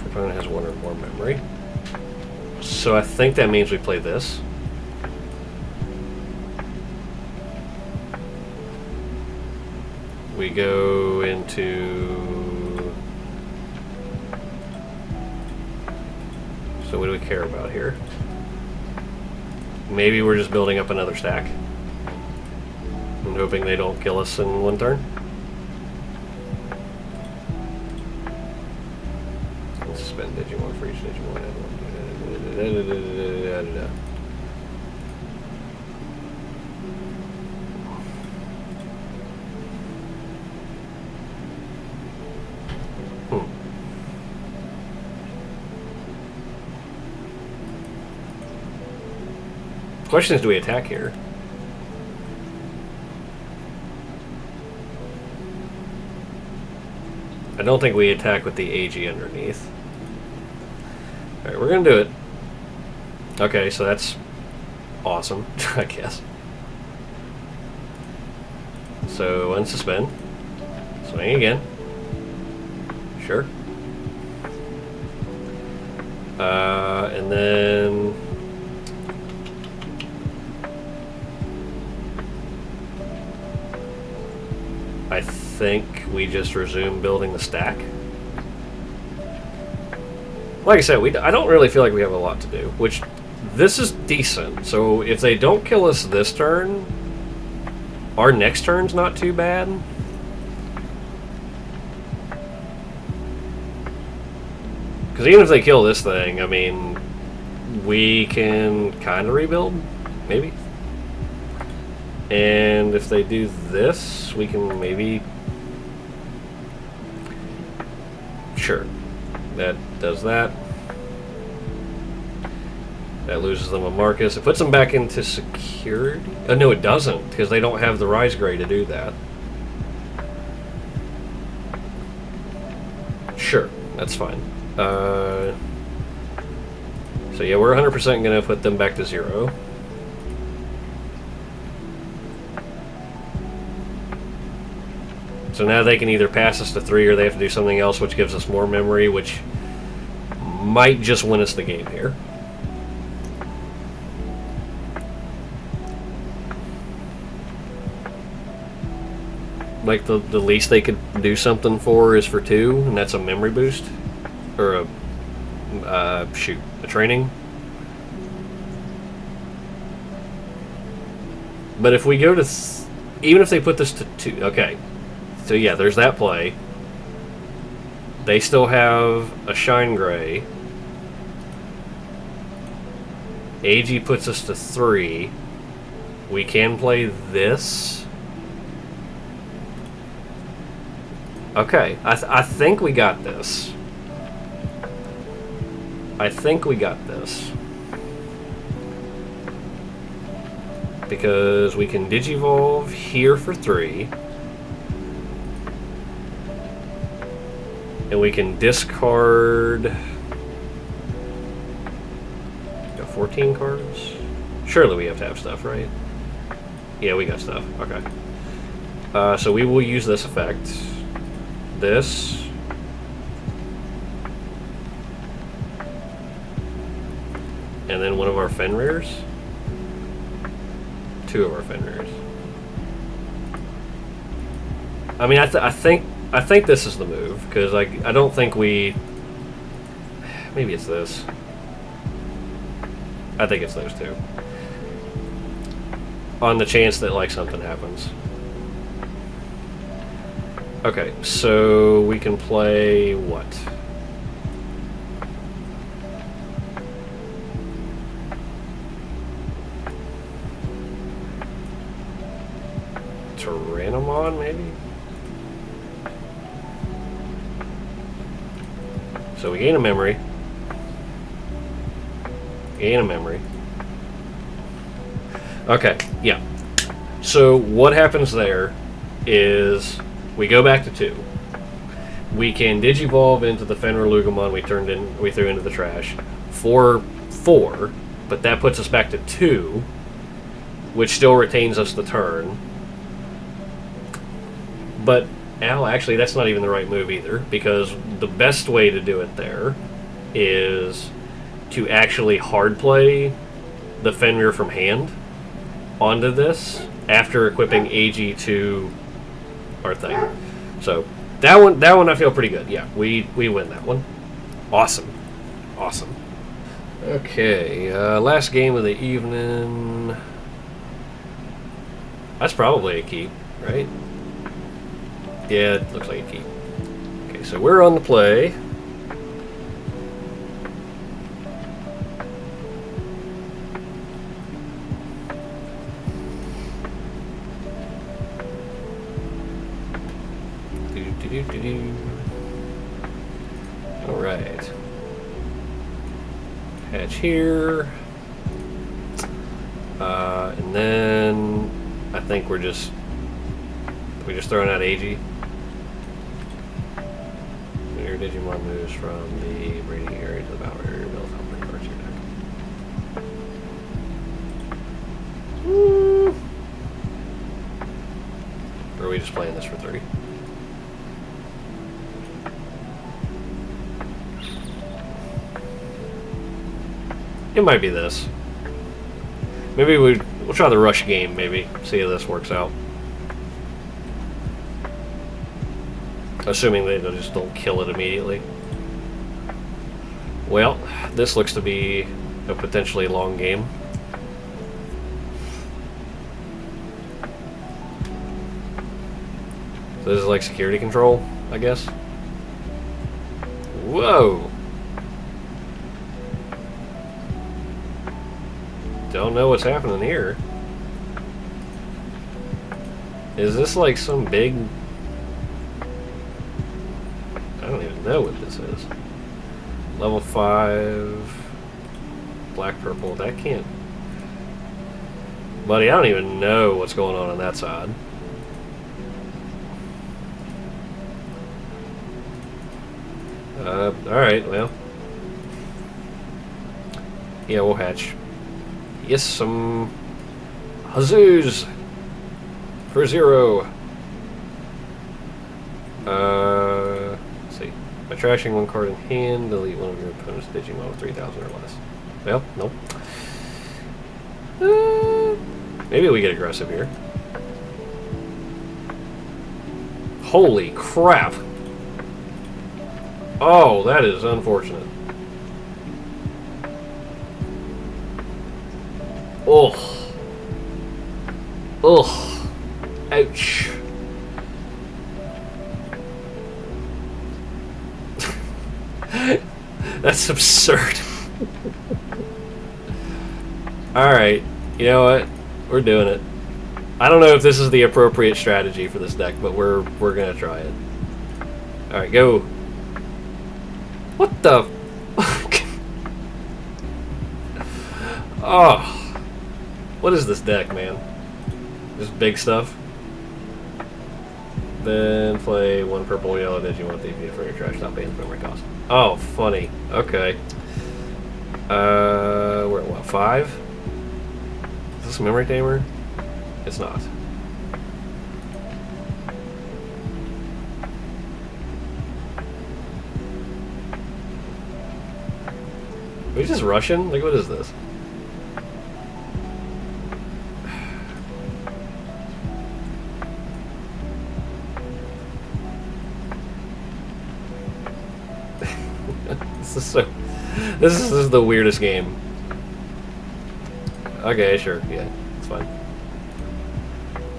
Opponent has 1 or more memory. So I think that means we play this. We go into... So what do we care about here? Maybe we're just building up another stack and hoping they don't kill us in one turn. Let's suspend Digimon for each Digimon. Question is, do we attack here? I don't think we attack with the AG underneath. Alright, we're gonna do it. Okay, so that's awesome, I guess. So, unsuspend. Swing again. Sure. And then... I think we just resume building the stack. Like I said, I don't really feel like we have a lot to do, which this is decent. So if they don't kill us this turn, our next turn's not too bad. Because even if they kill this thing, I mean, we can kind of rebuild, maybe. And if they do this, we can maybe... Sure. That does that. That loses them a Marcus. It puts them back into security. Oh, no, it doesn't, because they don't have the Rise Gray to do that. Sure, that's fine. So yeah, we're 100% going to put them back to 0. So now they can either pass us to 3 or they have to do something else which gives us more memory, which might just win us the game here. Like the least they could do something for is for 2, and that's a memory boost. Or a training. But if we go to even if they put this to 2, okay. So yeah, there's that play. They still have a Shine Gray. AG puts us to 3. We can play this. Okay, I think we got this. I think we got this. Because we can Digivolve here for 3. And we can discard... Got 14 cards? Surely we have to have stuff, right? Yeah, we got stuff. Okay. So we will use this effect. This. And then one of our Fenrirs. 2 of our Fenrirs. I mean, I think this is the move, because I don't think we... Maybe it's this. I think it's those 2. On the chance that, like, something happens. Okay, so we can play what? Tyrannomon, maybe? So we gain a memory. Gain a memory. Okay, yeah. So what happens there is we go back to 2. We can Digivolve into the Fenrir-Lugamon we threw into the trash for 4, but that puts us back to 2, which still retains us the turn. But actually, that's not even the right move either, because the best way to do it there is to actually hard play the Fenrir from hand onto this after equipping AG to our thing. So that one I feel pretty good. Yeah, we win that one. Awesome. Okay, last game of the evening. That's probably a keep, right? Yeah, it looks like a keep. Okay, so we're on the play. Alright. Hatch here. And then I think we're just throwing out AG. Your Digimon moves from the breeding area to the boundary. Build how many cards your deck. Or are we just playing this for 3? It might be this. Maybe we'll try the rush game, maybe. See how this works out. Assuming they just don't kill it immediately. Well, this looks to be a potentially long game. So this is like security control, I guess. Whoa! Don't know what's happening here. Is this like some big... I don't even know what this is. Level 5... Black, purple, that can't... Buddy, I don't even know what's going on that side. Alright, well. Yeah, we'll hatch. Yes, some Hazoos for 0. Let's see. By trashing one card in hand, delete one of your opponent's Digimon with 3,000 or less. Well, nope. Maybe we get aggressive here. Holy crap! Oh, that is unfortunate. Ugh. Ugh. Ouch. That's absurd. Alright, you know what? We're doing it. I don't know if this is the appropriate strategy for this deck, but we're gonna try it. Alright, go. What the fuck? Oh. What is this deck, man? Just big stuff? Then play 1 purple yellow Digimon Thief for your trash top and memory cost. Oh, funny. Okay. We're at what, 5? Is this memory tamer? It's not. Are we just rushing? Like, what is this? This is the weirdest game. Okay, sure, yeah, it's fine.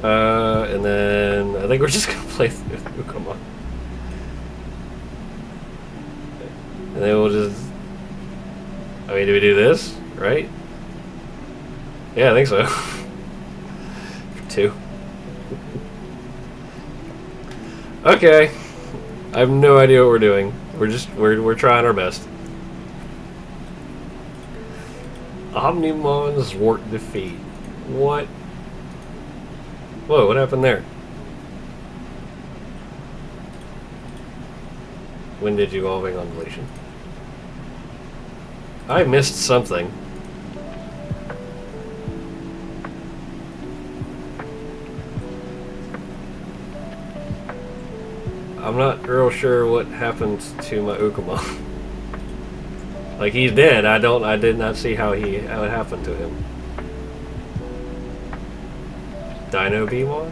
And then I think we're just gonna play through. Come on. And then we'll just. I mean, do we do this? Right? Yeah, I think so. For 2. Okay. I have no idea what we're doing. We're trying our best. Omnimon's Wart defeat. What? Whoa, what happened there? When did you evolving on deletion? I missed something. I'm not real sure what happened to my Ukama. Like, he's dead. I did not see how it happened to him. Dino B1?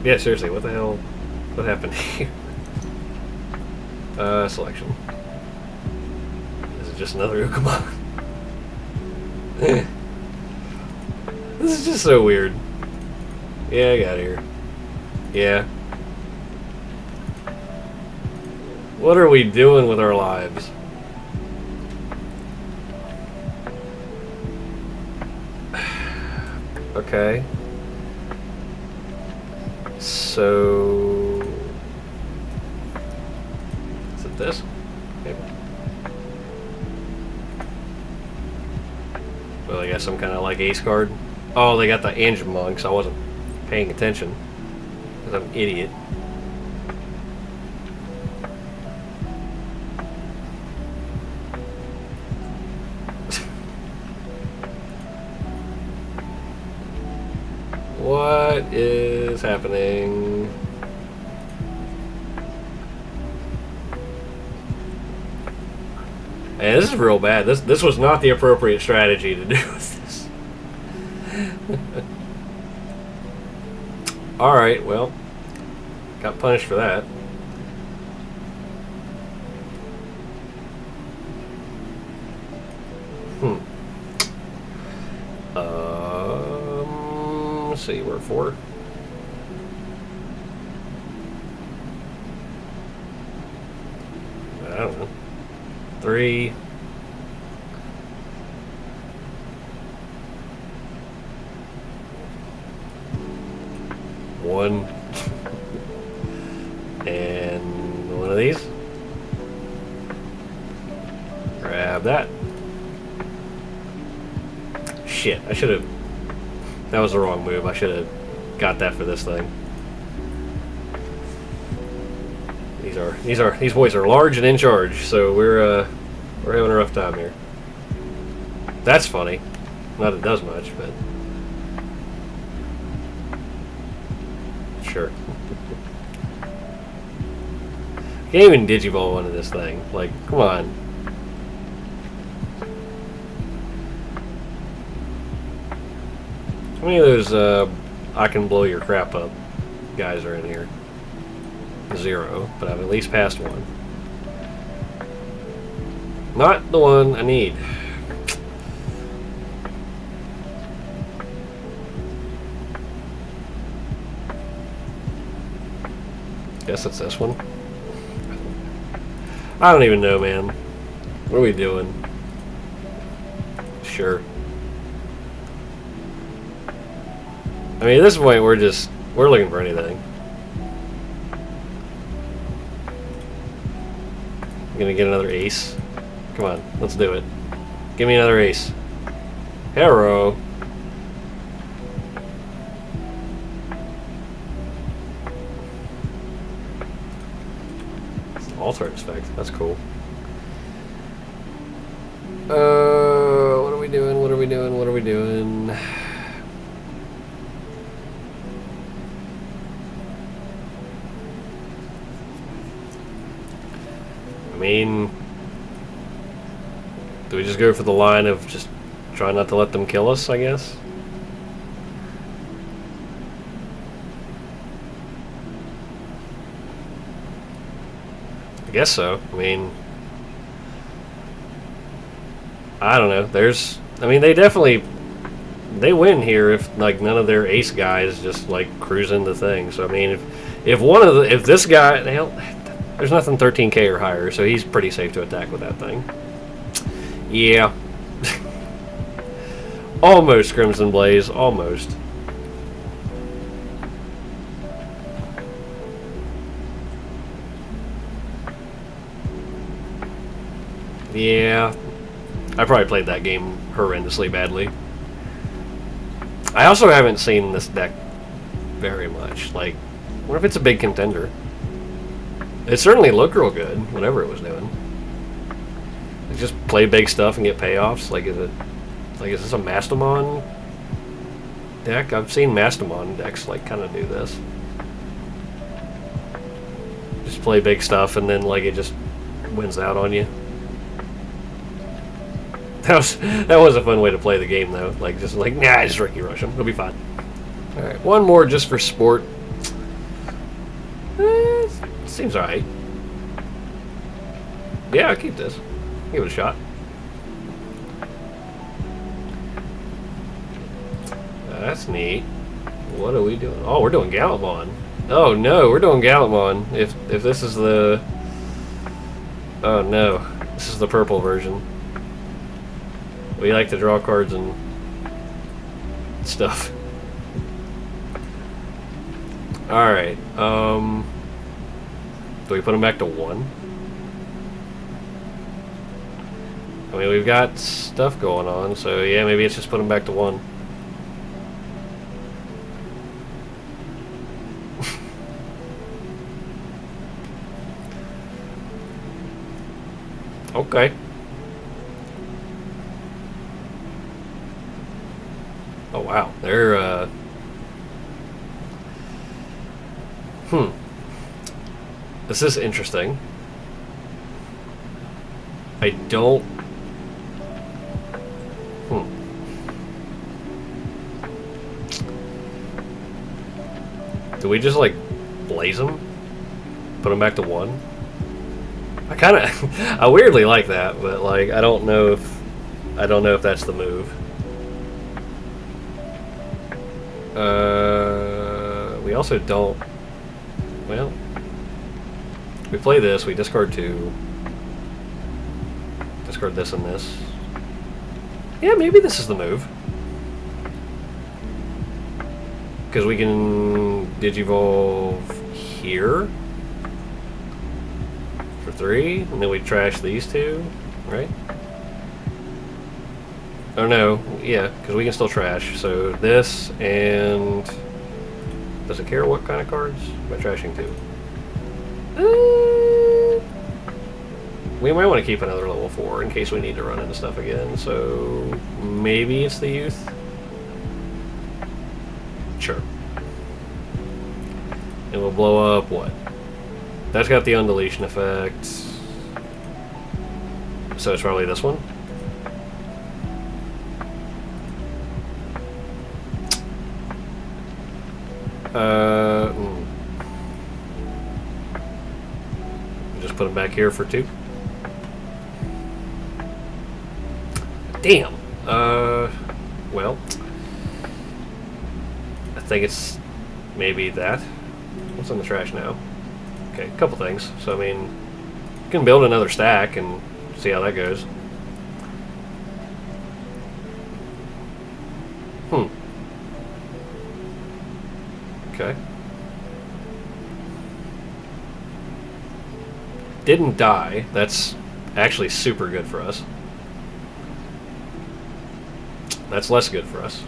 Yeah, seriously, what the hell? What happened here? Selection. Is it just another Ukama? This is just so weird. Yeah, I got here. Yeah. What are we doing with our lives? Okay. So... is it this? Maybe. Well, I guess some kind of like ace card. Oh, they got the Angemon, so I wasn't paying attention. Because I'm an idiot. What is happening? And this is real bad. This was not the appropriate strategy to do with this. Alright, well, got punished for that. Let's see, we're 4. I don't know. 3. 1. And one of these. Grab that. Shit, I should have... that was the wrong move. I should have got that for this thing. These boys are large and in charge, so we're having a rough time here. That's funny. Not that it does much, but sure. Can't even Digivolve onto this thing. Like, come on. How many of those I can blow your crap up guys are in here? 0, but I've at least passed one. Not the one I need. Guess it's this one. I don't even know, man. What are we doing? Sure. I mean, at this point, we're looking for anything. I'm gonna get another ace. Come on, let's do it. Give me another ace. Hero. Alter effect. That's cool. What are we doing? What are we doing? What are we doing? I mean, do we just go for the line of just try not to let them kill us, I guess? I guess so. I mean, I don't know. They win here if like none of their ace guys just like cruise into things. So I mean, if this guy, hell, there's nothing 13k or higher, so he's pretty safe to attack with that thing. Yeah. Almost Crimson Blaze, almost. Yeah, I probably played that game horrendously badly. I also haven't seen this deck very much. Like, what if it's a big contender? It certainly looked real good, whatever it was doing. Like, just play big stuff and get payoffs. Like, is this a Mastamon deck? I've seen Mastamon decks like kind of do this. Just play big stuff and then like it just wins out on you. That was a fun way to play the game though. Like just like just Ricky Rush him. It'll be fine. All right, one more just for sport. Seems alright. Yeah, I'll keep this. Give it a shot. That's neat. What are we doing? Oh, we're doing Gallantmon. Oh no, we're doing Gallantmon. If this is the... Oh no, this is the purple version. We like to draw cards and stuff. Alright, do we put them back to 1? I mean, we've got stuff going on, so yeah, maybe it's just put them back to 1. Okay. Oh wow, they're This is interesting. I don't... Do we just like blaze them? Put them back to 1? I kind of... I weirdly like that, but like I don't know if that's the move. We also don't... Well... We play this, we discard 2. Discard this and this. Yeah, maybe this is the move. Because we can Digivolve here for 3, and then we trash these 2, right? Oh no, yeah, because we can still trash. So this and... Does it care what kind of cards? Am I trashing 2? We might want to keep another level 4 in case we need to run into stuff again, so maybe it's the youth? Sure. And we'll blow up what? That's got the undeletion effect. So it's probably this one? Just put it back here for 2. Damn. Well, I think it's maybe that. What's in the trash now? Okay, a couple things. So, I mean, you can build another stack and see how that goes. Okay. Didn't die. That's actually super good for us. That's less good for us.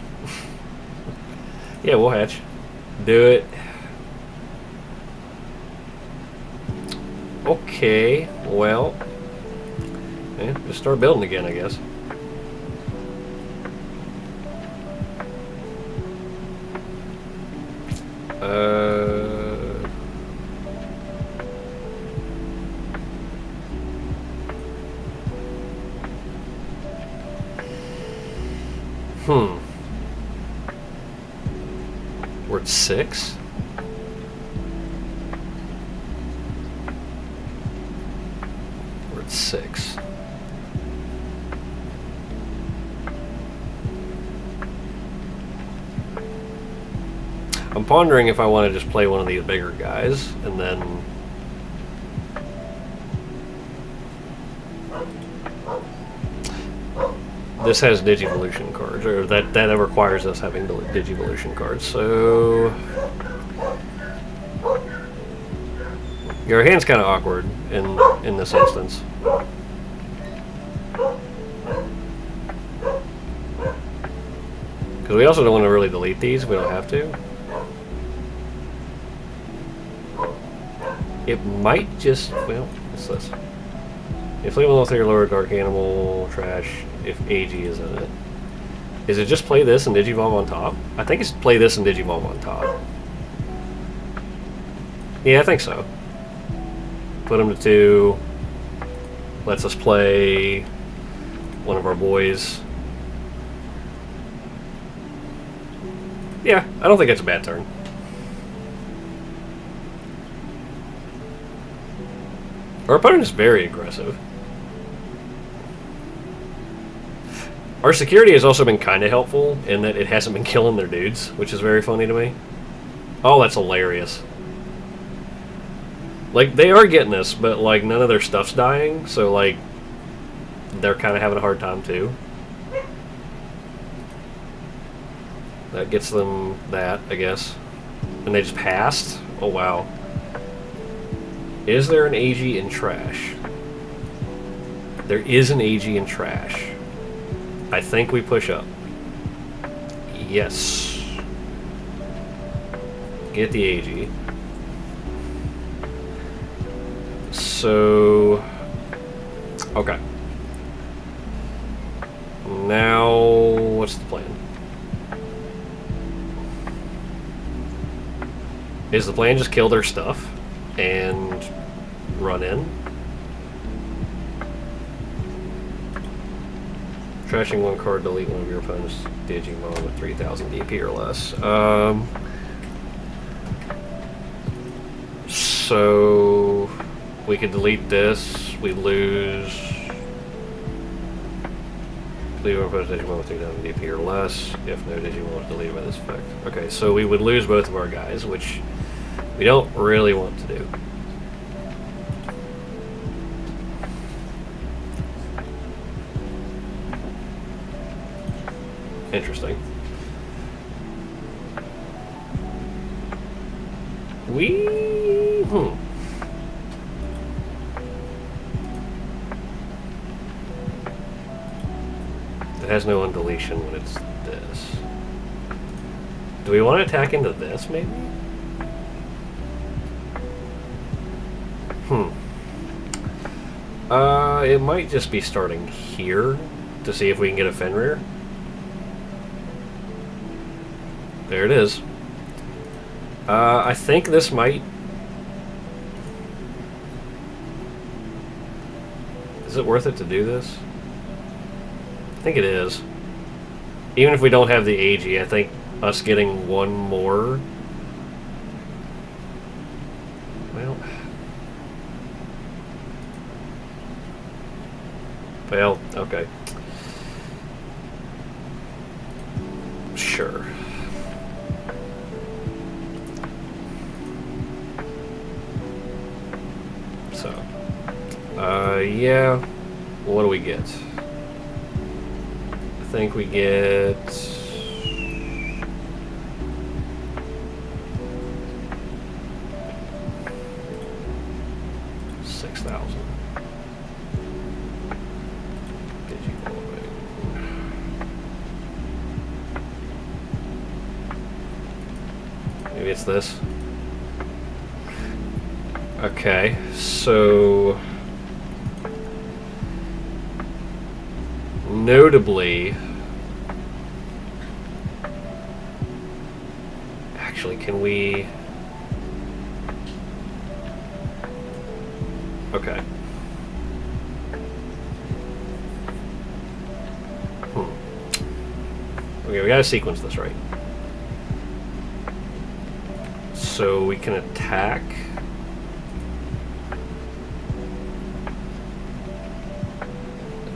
Yeah, we'll hatch. Do it. Okay, well, yeah, just start building again, I guess. We're at 6? We're at 6. I'm pondering if I want to just play one of these bigger guys, and then... This has Digivolution cards, or that requires us having Digivolution cards, so... Your hand's kind of awkward in this instance. Because we also don't want to really delete these, we don't have to. It might just, well, what's this? If level level 3 or lower, dark animal, trash, if AG is in it. Is it just play this and Digivolve on top? I think it's play this and Digivolve on top. Yeah, I think so. Put them to 2. Lets us play one of our boys. Yeah, I don't think it's a bad turn. Our opponent is very aggressive. Our security has also been kind of helpful in that it hasn't been killing their dudes, which is very funny to me. Oh, that's hilarious. Like, they are getting us, but, like, none of their stuff's dying, so, like, they're kind of having a hard time, too. That gets them that, I guess. And they just passed? Oh, wow. Is there an AG in trash? There is an AG in trash. I think we push up. Yes. Get the AG. So... Okay. Now, what's the plan? Is the plan just kill their stuff and run in? Trashing one card, delete one of your opponent's Digimon with 3,000 DP or less. So we could delete this. We lose. Delete one opponent's Digimon with 3,000 DP or less. If no Digimon is deleted by this effect. Okay, so we would lose both of our guys, which we don't really want to do. Interesting. It has no undeletion when it's this. Do we want to attack into this, maybe? it might just be starting here to see if we can get a Fenrir. There it is. I think this might... Is it worth it to do this? I think it is. Even if we don't have the AG, I think us getting one more... Well, okay. Sure. So, yeah. What do we get? I think we get... 6,000. Maybe it's this. Okay, so notably, actually, can we? Okay. Okay, we gotta sequence this right. So we can attack.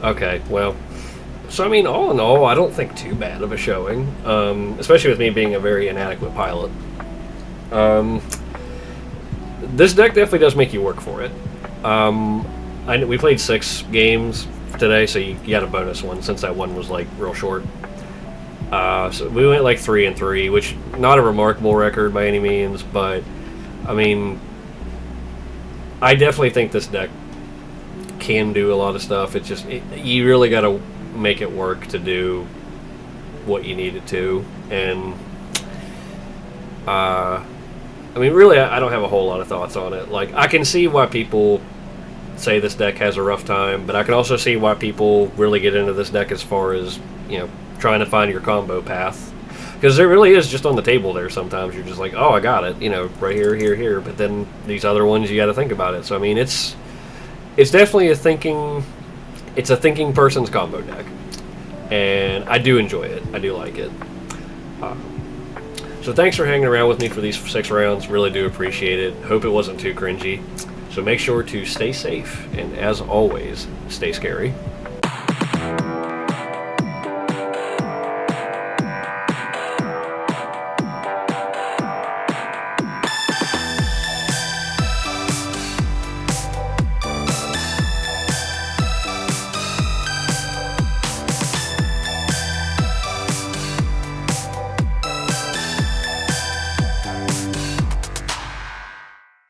Okay, well, so I mean, all in all, I don't think too bad of a showing, especially with me being a very inadequate pilot. This deck definitely does make you work for it. We played 6 games today, so you got a bonus one since that one was like real short. So we went like 3-3, which not a remarkable record by any means, but I mean, I definitely think this deck can do a lot of stuff. It's just you really got to make it work to do what you need it to, and I mean, really, I don't have a whole lot of thoughts on it. Like, I can see why people say this deck has a rough time, but I can also see why people really get into this deck as far as, you know, trying to find your combo path. Because there really is just on the table there sometimes. You're just like, oh, I got it, you know, right here, here, here. But then these other ones, you got to think about it. So, I mean, it's definitely a thinking person's combo deck. And I do enjoy it. I do like it. So thanks for hanging around with me for these 6 rounds. Really do appreciate it. Hope it wasn't too cringy. So make sure to stay safe, and as always, stay scary.